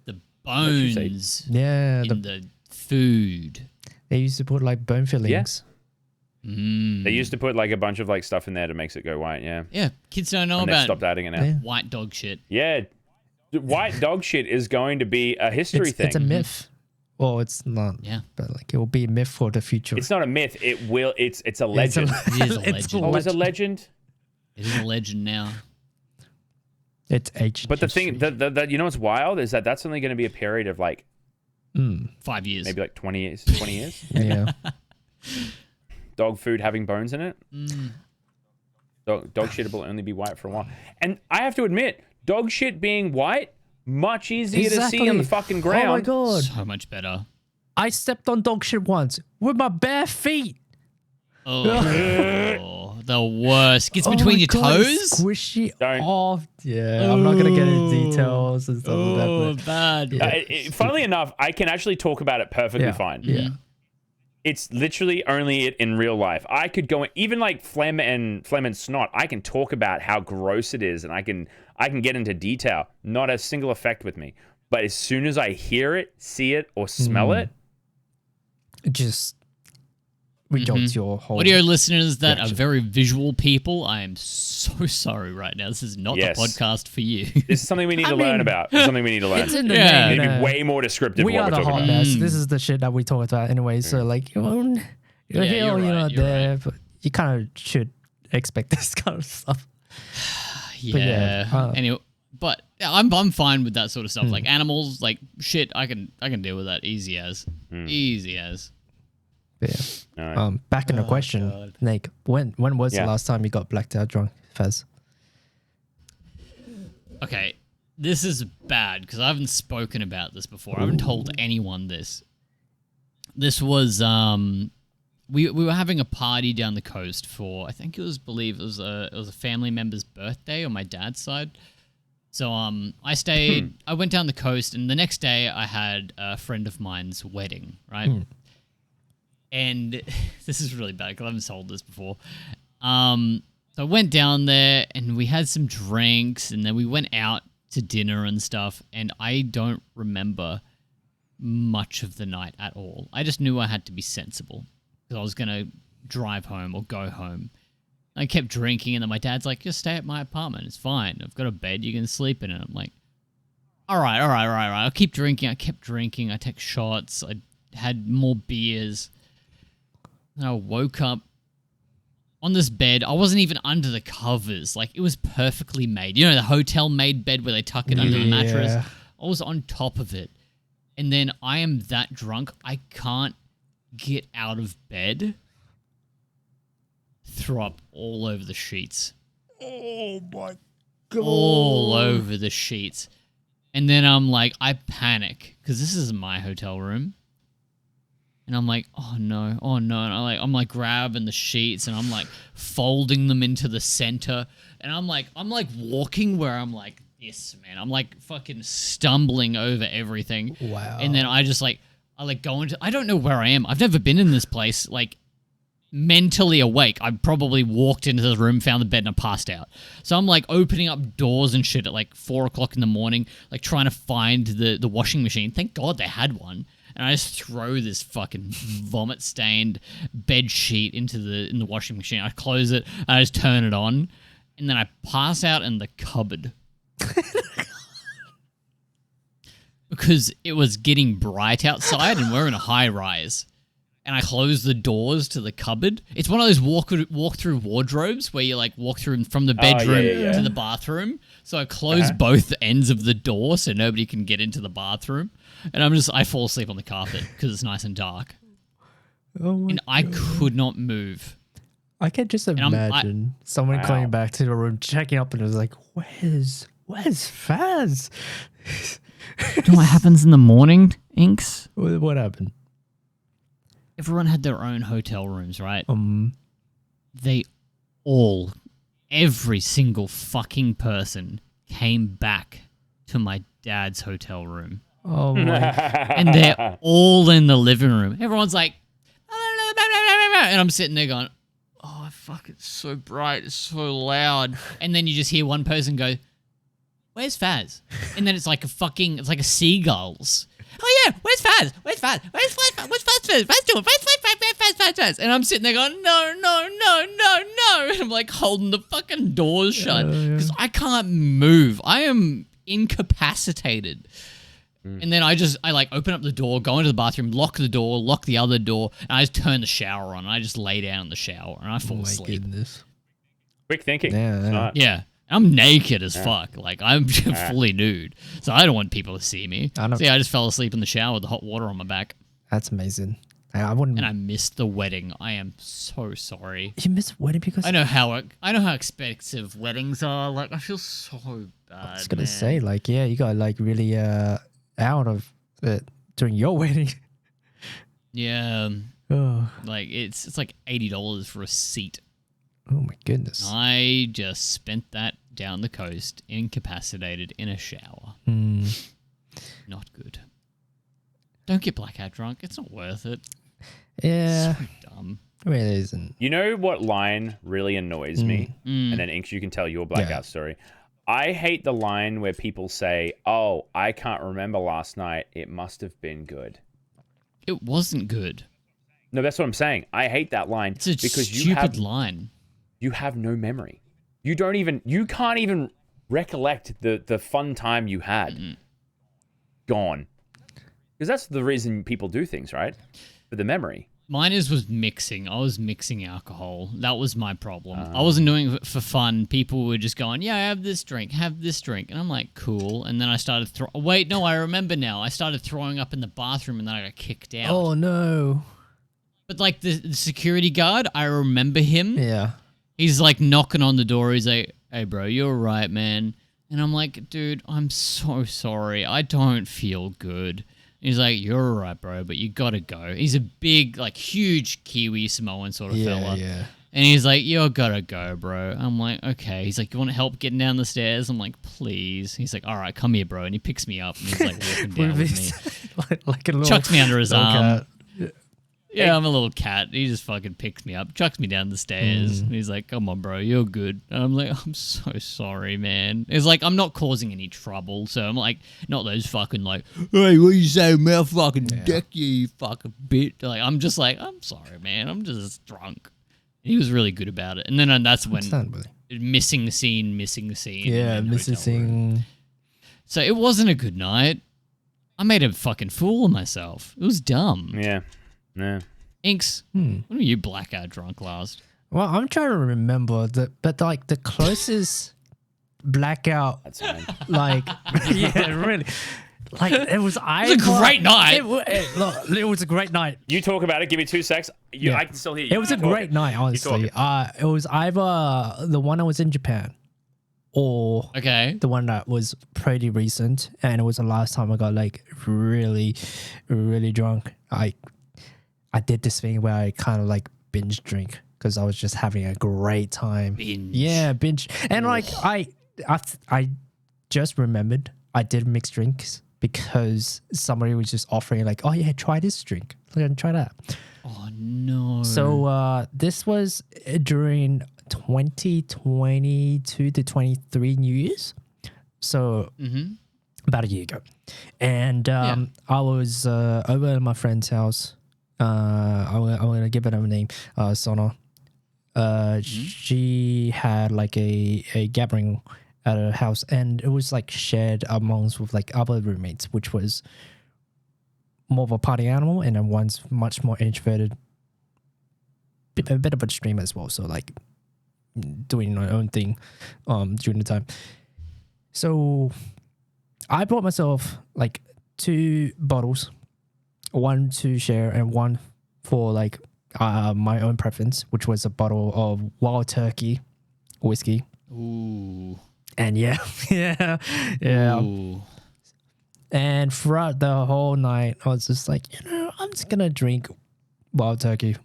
The you say? bones Yeah, in the food. they used to put like bone fillings. They used to put like a bunch of like stuff in there to makes it go white. Yeah, Yeah, kids don't know and they about stopped adding it now. Yeah. white dog shit. Yeah, white dog shit is going to be a history thing. It's a myth. Well, it's not. Yeah. But like, it will be a myth for the future. It's not a myth. It will. It's a legend. It is a It's legend. Oh, it's a legend. It is a legend now. It's ancient. But the thing history. that you know what's wild is that that's only going to be a period of like 5 years. maybe like 20 years. 20 years. Yeah. Dog food having bones in it. Dog shit will only be white for a while. And I have to admit, dog shit being white, much easier to see on the fucking ground. Oh my god! So much better. I stepped on dog shit once with my bare feet. Oh, the worst. Gets Oh between my your God, it's toes. squishy Don't. off. Yeah, I'm not gonna get into details and stuff like that. Oh, but- bad. Funnily enough, I can actually talk about it perfectly Yeah. fine. Yeah. It's literally only it in real life. I could go even like phlegm and snot. I can talk about how gross it is, and I can get into detail. Not a single effect with me. But as soon as I hear it, see it, or smell it, It just rejoins your whole. Audio listeners that Reaction. are very visual people, I am so sorry right now. This is not Yes. the podcast for you. this is something we need I to learn mean, about. It's something we need to learn. It's in the Yeah. name. Maybe man. way more descriptive We what are we're the talking hot about. mess. This is the shit that we talk about anyway. So like, you're Yeah, here, you're you're right, not you're there, but you kind of should expect this kind of stuff. Yeah. Anyway, but I'm fine with that sort of stuff. Like animals, like shit, I can deal with that easy as. Easy as. Yeah. Alright. Back in the question, God. Nick, when was Yeah. the last time you got blacked out drunk, Fez? Okay, this is bad because I haven't spoken about this before. I haven't told anyone this. This was we were having a party down the coast for I think it was a family member's birthday on my dad's side. So I stayed. I went down the coast, and the next day I had a friend of mine's wedding, right? And this is really bad because I haven't told this before. So I went down there and we had some drinks and then we went out to dinner and stuff. And I don't remember much of the night at all. I just knew I had to be sensible because I was going to drive home or go home. I kept drinking and then my dad's like, just stay at my apartment. It's fine. I've got a bed. You can sleep in it. I'm like, all right. I'll keep drinking. I kept drinking. I took shots. I had more beers. And I woke up on this bed. I wasn't even under the covers. Like, it was perfectly made. You know, the hotel made bed where they tuck it under the mattress? Yeah. I was on top of it. And then I am that drunk, I can't get out of bed. Throw up all over the sheets. Oh my god! All over the sheets. And then I'm like, I panic because this is my hotel room. And I'm like, oh no. And I'm like grabbing the sheets and I'm like folding them into the center. And I'm like walking where I'm like this, man. I'm like fucking stumbling over everything. Wow. And then I like go into, I don't know where I am. I've never been in this place. Like, mentally awake. I probably walked into the room, found the bed, and I passed out. So I'm like opening up doors and shit at like 4 o'clock in the morning, like trying to find the washing machine. Thank God they had one. And I just throw this fucking vomit-stained bed sheet in the washing machine. I close it, and I just turn it on, and then I pass out in the cupboard. Because it was getting bright outside, and we're in a high-rise. And I close the doors to the cupboard. It's one of those walk-through wardrobes where you like walk through from the bedroom to the bathroom. So I close both ends of the door so nobody can get into the bathroom. And I fall asleep on the carpet because it's nice and dark. Oh my And I could not move. I can just imagine someone coming back to the room, checking up, and it was like, where's Faz? You know what happens in the morning, Inks? What happened? Everyone had their own hotel rooms, right? They every single fucking person came back to my dad's hotel room. Oh my. And they're all in the living room. Everyone's like, and I'm sitting there going, oh, fuck, it's so bright, it's so loud. And then you just hear one person go, where's Faz? And then it's like it's like a seagulls. Oh yeah, where's Faz? Where's Faz? Where's Faz? What's Faz doing? Faz doing? Faz. And I'm sitting there going, no. And I'm like holding the fucking doors shut because I can't move. I am incapacitated. And then I like open up the door, go into the bathroom, lock the door, lock the other door, and I just turn the shower on. And I just lay down in the shower and I fall asleep. Goodness. Quick thinking. Yeah. Yeah. I'm naked as fuck. Like, I'm fully nude. So I don't want people to see me. I just fell asleep in the shower with the hot water on my back. That's amazing. I wouldn't. And I missed the wedding. I am so sorry. You missed wedding because I know how expensive weddings are. Like, I feel so bad. I was gonna say, like, yeah, you got like really out of it during your wedding. Yeah. Oh. Like it's like $80 for a seat. Oh my goodness. I just spent that down the coast, incapacitated in a shower. Not good. Don't get blackout drunk. It's not worth it. Yeah. So dumb. It really isn't. You know what line really annoys me? And then Inks, you can tell your blackout story. I hate the line where people say, oh, I can't remember last night. It must have been good. It wasn't good. No, that's what I'm saying. I hate that line. It's a because stupid line. You have no memory. You can't even recollect the fun time you had. Gone. Because that's the reason people do things, right? For the memory. Mine was mixing. I was mixing alcohol. That was my problem. I wasn't doing it for fun. People were just going, yeah, have this drink. And I'm like, cool. And then I started I remember now. I started throwing up in the bathroom and then I got kicked out. Oh no. But like the security guard, I remember him. Yeah. He's like knocking on the door. He's like, hey, bro, you're right, man. And I'm like, dude, I'm so sorry. I don't feel good. He's like, you're all right, bro, but you gotta go. He's a big, like, huge Kiwi Samoan sort of fella. Yeah. And he's like, you gotta go, bro. I'm like, okay. He's like, you want help getting down the stairs? I'm like, please. He's like, all right, come here, bro. And he picks me up and he's like walking down with me. like a little, chucks me under his arm. cat. Yeah, I'm a little cat. He just fucking picks me up, chucks me down the stairs. And he's like, come on, bro, you're good. And I'm like, I'm so sorry, man. It's like, I'm not causing any trouble. So I'm like, not those fucking like, hey, what you say, man? Fucking deck you fucking bit. Like, I'm just like, I'm sorry, man. I'm just drunk. He was really good about it. And then that's when missing the scene. Yeah, missing. So it wasn't a good night. I made a fucking fool of myself. It was dumb. Yeah. Yeah. Inks, when were you blackout drunk last? Well, I'm trying to remember but like the closest blackout, That's fine. like, yeah, really. Like, it was a great night. It was a great night. You talk about it. Give me 2 secs. I can still hear you. It was a great night, honestly. It was either the one I was in Japan or the one that was pretty recent, and it was the last time I got like really, really drunk. I did this thing where I kind of like binge drink because I was just having a great time. Binge. And like I just remembered I did mix drinks because somebody was just offering like, oh yeah, try this drink. Try that. Oh no. So this was during 2022 to 23 New Year's. So about a year ago. And I was over at my friend's house. I'm gonna give it a name, Sona. She had like a gathering at her house, and it was like shared amongst with like other roommates, which was more of a party animal, and then one's much more introverted, a bit of a streamer as well. So like doing my own thing during the time. So I bought myself like 2 bottles, one to share and one for like my own preference, which was a bottle of Wild Turkey whiskey. Ooh. And yeah. Ooh. And throughout the whole night, I was just like, I'm just gonna drink Wild Turkey.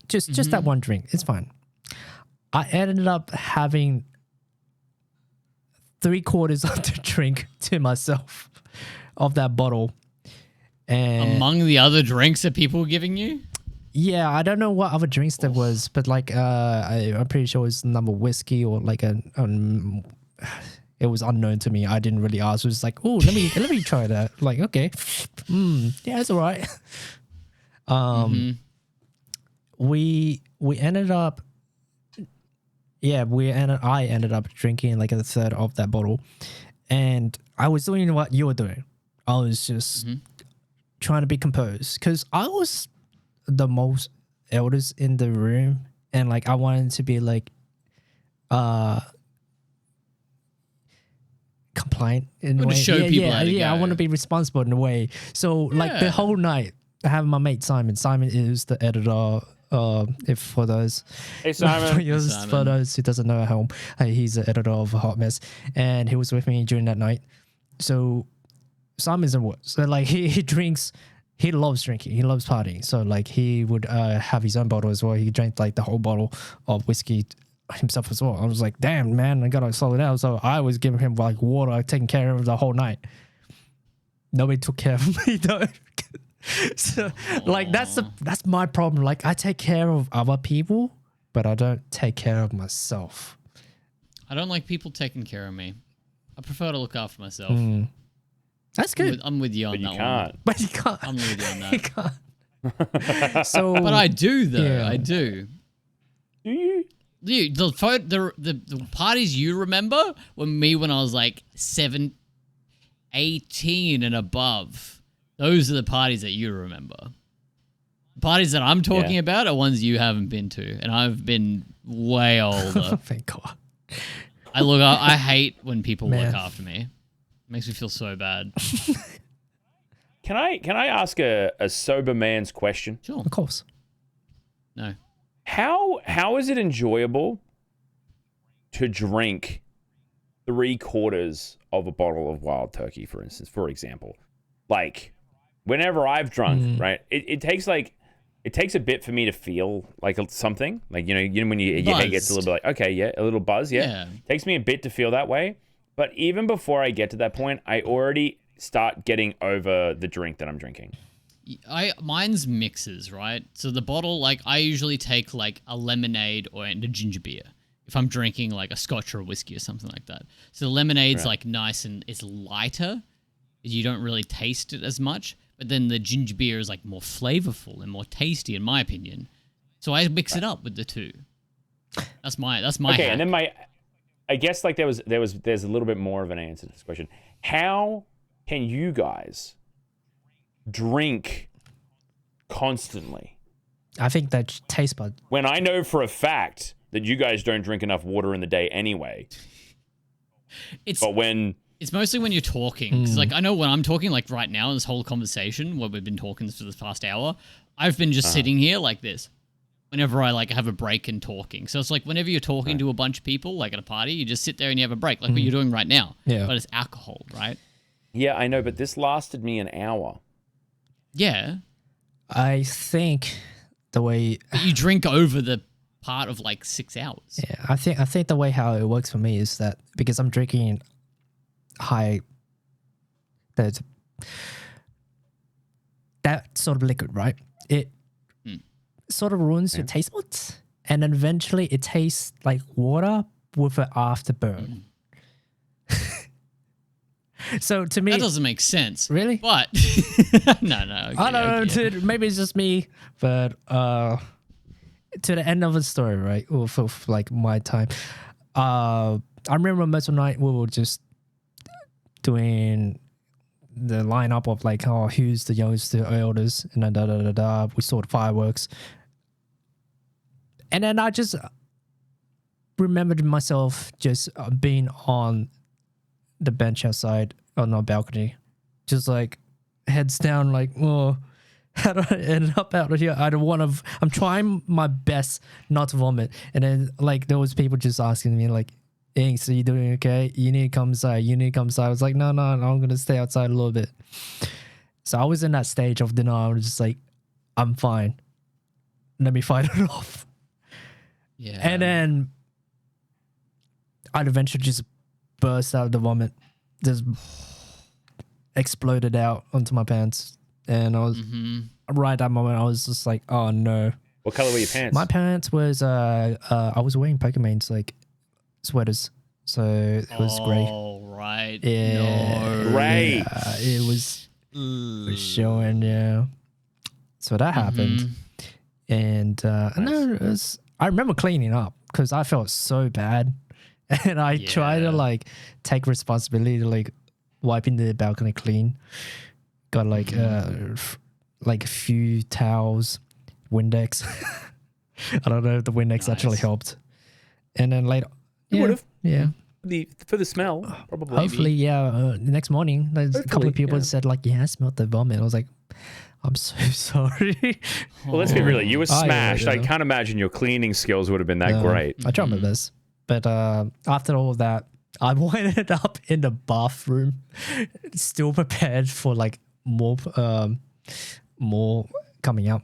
Just that one drink. It's fine. I ended up having 3/4 of the drink to myself of that bottle. And Among the other drinks that people were giving you? yeah, I don't know what other drinks there was, but like I'm pretty sure it was number whiskey or like it was unknown to me. I didn't really ask. It was like, oh, let me try that. Like, okay, yeah, it's all right. We ended up, I ended up drinking like a third of that bottle, and I was doing what you were doing. I was just trying to be composed because I was the most eldest in the room, and like I wanted to be like compliant in a way. Show people how to I go. want to be responsible in a way. So like the whole night, I have my mate Simon. Simon is the editor. If for those, Hey, Simon. for those who doesn't know at home, he's the editor of Hot Mess, and he was with me during that night. So Simon's in what? So like he drinks. He loves drinking. He loves partying. So like he would have his own bottle as well. He drank like the whole bottle of whiskey himself as well. I was like, damn, man, I gotta slow it down. So I was giving him like water, taking care of him the whole night. Nobody took care of me though. So like that's my problem. Like I take care of other people, but I don't take care of myself. I don't like people taking care of me. I prefer to look after myself. That's good. I'm with you on But you that can't. one. But you can't. I'm with you on You that. can't. So But I do though. Yeah. I do. Do you? Dude, the parties you remember were me when I was like 18 and above. Those are the parties that you remember. The parties that I'm talking about are ones you haven't been to, and I've been way older. thank God. I hate when people Man. look after me. It makes me feel so bad. Can I ask a sober man's question? Sure. Of course. No. How is it enjoyable to drink 3/4 of a bottle of Wild Turkey, for instance, for example? Like, whenever I've drunk, right, it takes a bit for me to feel like something. Like, when your head gets a little bit like, okay, yeah, a little buzz, yeah. Takes me a bit to feel that way. But even before I get to that point, I already start getting over the drink that I'm drinking. Mine's mixes, right? So the bottle, like I usually take like a lemonade and a ginger beer if I'm drinking like a scotch or a whiskey or something like that. So the lemonade's like nice and it's lighter. You don't really taste it as much, but then the ginger beer is like more flavorful and more tasty in my opinion. So I mix it up with the two. That's my Okay, hack. and then I guess like there's a little bit more of an answer to this question. How can you guys drink constantly I think that taste bud. when I know for a fact that you guys don't drink enough water in the day anyway? It's mostly when you're talking. 'Cause, like I know when I'm talking, like right now in this whole conversation, what we've been talking for the past hour, I've been just sitting here like this. Whenever I like have a break in talking. So it's like whenever you're talking to a bunch of people, like at a party, you just sit there and you have a break, like what you're doing right now. Yeah. But it's alcohol, right? Yeah, I know, but this lasted me an hour. Yeah. I think the way But you drink over the part of like 6 hours. I think the way how it works for me is that because I'm drinking high that sort of liquid, right? It sort of ruins your taste buds, and then eventually it tastes like water with an afterburn. So to me, That doesn't make sense. really, But no. Okay, I don't know, okay. dude. Maybe it's just me, but to the end of the story, right? Or for like my time, I remember most of the night we were just doing the lineup of like, oh, who's the youngest, the eldest, and then da. We saw the fireworks, and then I just remembered myself just being on the bench outside on our balcony, just like heads down, like, oh, how do I end up out of here? I don't want to. I'm trying my best not to vomit, and then like there was people just asking me like, "Inks, are you doing okay? You need to come inside. You need to come inside." I was like, no, I'm gonna stay outside a little bit. So I was in that stage of denial. I was just like, I'm fine. Let me fight it off. Yeah. And then I'd eventually just burst out of the vomit, just exploded out onto my pants. And I was right at that moment, I was just like, oh no. What color were your pants? My pants was I was wearing Pokemon's like sweaters, so it was grey. Oh, right. Yeah, No. Gray. yeah, it was showing. Yeah, so that happened, and no, it was. I remember cleaning up because I felt so bad, and I tried to Yeah. like take responsibility to like wiping the balcony clean. Got like like a few towels, Windex. I don't know if the Windex actually Nice. helped. And then later, It would've. yeah. For the smell, probably. Hopefully, yeah. The next morning, there's a couple Hopefully, of people yeah. said like, "Yeah, I smelled the vomit." I was like, "I'm so sorry." Well, let's be real. You were Oh, yeah, smashed. I yeah. can't imagine your cleaning skills would have been that No, great. I tried my best, but after all of that, I ended up in the bathroom, still prepared for like more coming out,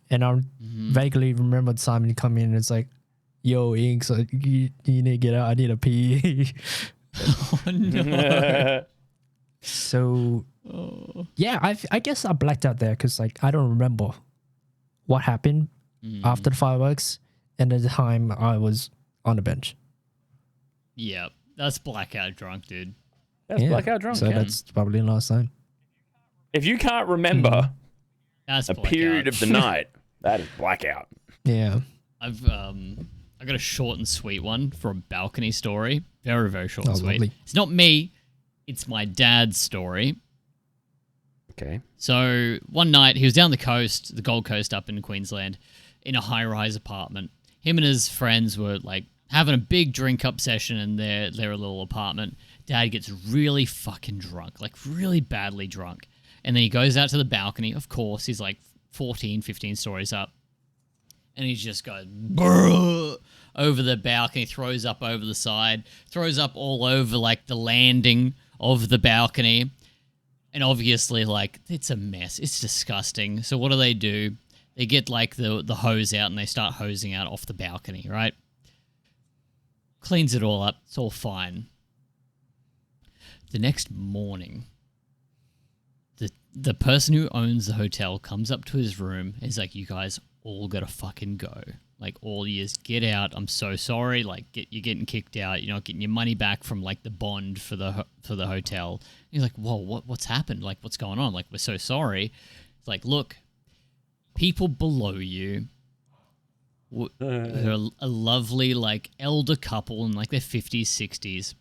and I vaguely remembered Simon coming in. And it's like, "Yo, Inks, you need to get out. I need a pee." Oh, no. So yeah, I guess I blacked out there because like I don't remember what happened after the fireworks and at the time I was on the bench. Yeah. That's blackout drunk, dude. That's Yeah. blackout drunk. So yeah. that's probably the last time. If you can't remember That's a blackout. period of the night, that is blackout. Yeah. I got a short and sweet one for a balcony story. Very, very short and Oh, sweet. lovely. It's not me. It's my dad's story. Okay. So one night he was down the coast, the Gold Coast up in Queensland, in a high-rise apartment. Him and his friends were like having a big drink-up session in their little apartment. Dad gets really fucking drunk, like really badly drunk. And then he goes out to the balcony. Of course, he's like 14, 15 stories up. And he just goes "Brrr," over the balcony, throws up over the side, throws up all over like the landing of the balcony. And obviously, like, it's a mess. It's disgusting. So what do? They get like the hose out and they start hosing out off the balcony, right? Cleans it all up. It's all fine. The next morning, the person who owns the hotel comes up to his room. He's like, "You guys all gotta fucking go. Like, all you just get out. I'm so sorry. Like, you're getting kicked out. You're not getting your money back from like the bond for the hotel." He's like, "Whoa, what's happened? Like, what's going on? Like, we're so sorry." It's like, "Look, people below you, they're a lovely like elder couple in like their 50s, 60s.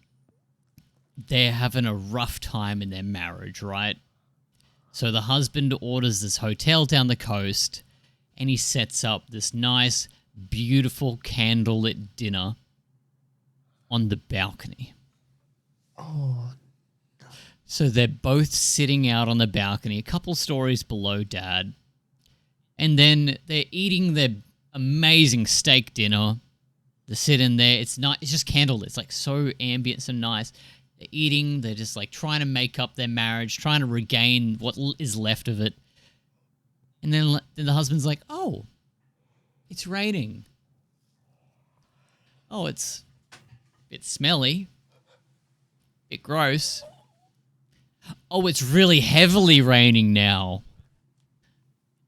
They're having a rough time in their marriage, right? So the husband orders this hotel down the coast, and he sets up this nice, beautiful candlelit dinner on the balcony." Oh, So they're both sitting out on the balcony, a couple stories below Dad. And then they're eating their amazing steak dinner. They're sitting there. It's not. It's just candlelit. It's like so ambient, so nice. They're eating. They're just like trying to make up their marriage, trying to regain what is left of it. And then the husband's like, "Oh, it's raining. Oh, it's a bit smelly. Bit gross. Oh, it's really heavily raining now."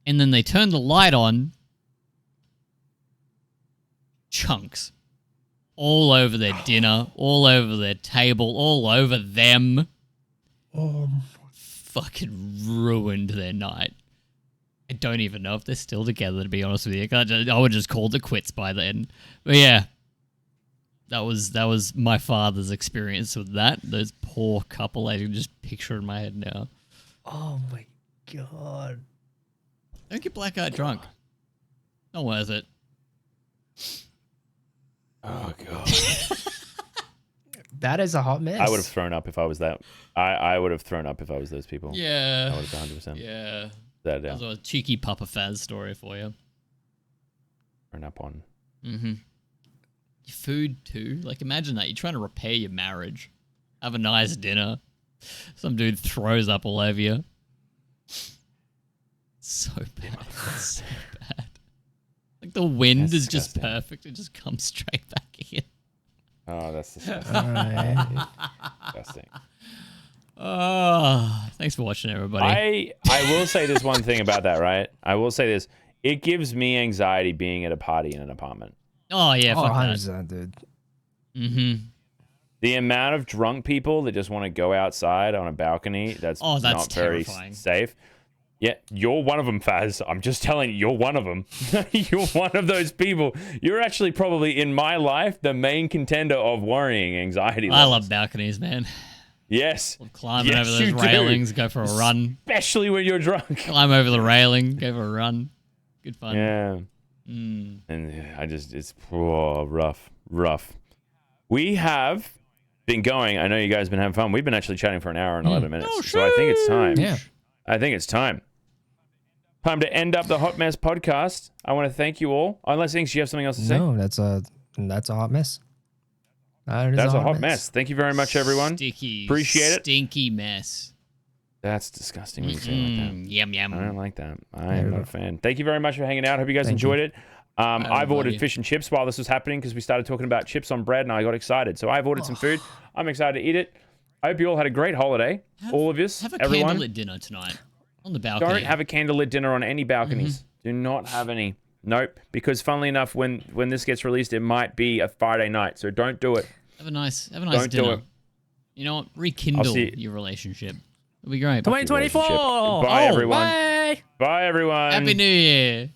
And then they turn the light on, chunks all over their dinner, all over their table, all over them. Fucking ruined their night. I don't even know if they're still together, to be honest with you. I would just call it quits by then. But yeah, that was my father's experience with that. Those poor couple, I can just picture in my head now. Oh my god. Don't get blackout drunk. Not worth it. Oh god. That is a hot mess. I would have thrown up if I was that. I would have thrown up if I was those people. Yeah. I would have 100%. Yeah. That That was a cheeky Papa Faz story for you. thrown up on. Mm-hmm. Your food too. Like imagine that. You're trying to repair your marriage. Have a nice dinner. Some dude throws up all over you. So bad. It's so bad. Like the wind That's is just disgusting. perfect. It just comes straight back in. Oh, that's disgusting. Alright. disgusting. Oh, thanks for watching, everybody. I will say this one thing about that, right? I will say this. It gives me anxiety being at a party in an apartment. Oh yeah, Oh, fuck that. 100%, dude. Mm-hmm. The amount of drunk people that just want to go outside on a balcony, that's Oh, that's not very terrifying. safe. Yeah, you're one of them, Faz. I'm just telling you, you're one of them. You're one of those people. You're actually probably, in my life, the main contender of worrying anxiety I levels. love balconies, man. Yes. Love climbing Yes, over you those do. railings, go for a run. Especially when you're drunk. Climb over the railing, go for a run. Good fun. Yeah. Mm. And yeah, it's rough. We have been going. I know you guys have been having fun. We've been actually chatting for an hour and 11 minutes. Oh, so I think it's time. Yeah. I think it's time. Time to end up the Hot Mess podcast. I want to thank you all. Unless Inks, you have something else to say? No, that's a hot mess. That is That's a hot mess. Thank you very much, everyone. Sticky, Appreciate it. stinky mess. That's disgusting when you say it like that. Yum I yum. don't like that. I am not a fan. Thank you very much for hanging out. Hope you guys Thank enjoyed it. I've love ordered you. fish and chips while this was happening because we started talking about chips on bread and I got excited. So I've ordered some food. I'm excited to eat it. I hope you all had a great holiday. All of you, Have a everyone. candlelit dinner tonight on the balcony. Don't have a candlelit dinner on any balconies. Do not have any. Nope. Because funnily enough, when this gets released, it might be a Friday night. So don't do it. Have a nice Don't dinner. do it. You know what? Rekindle see- your relationship. It'll be great. 2024. Bye, everyone. Bye. Bye, everyone. Happy New Year.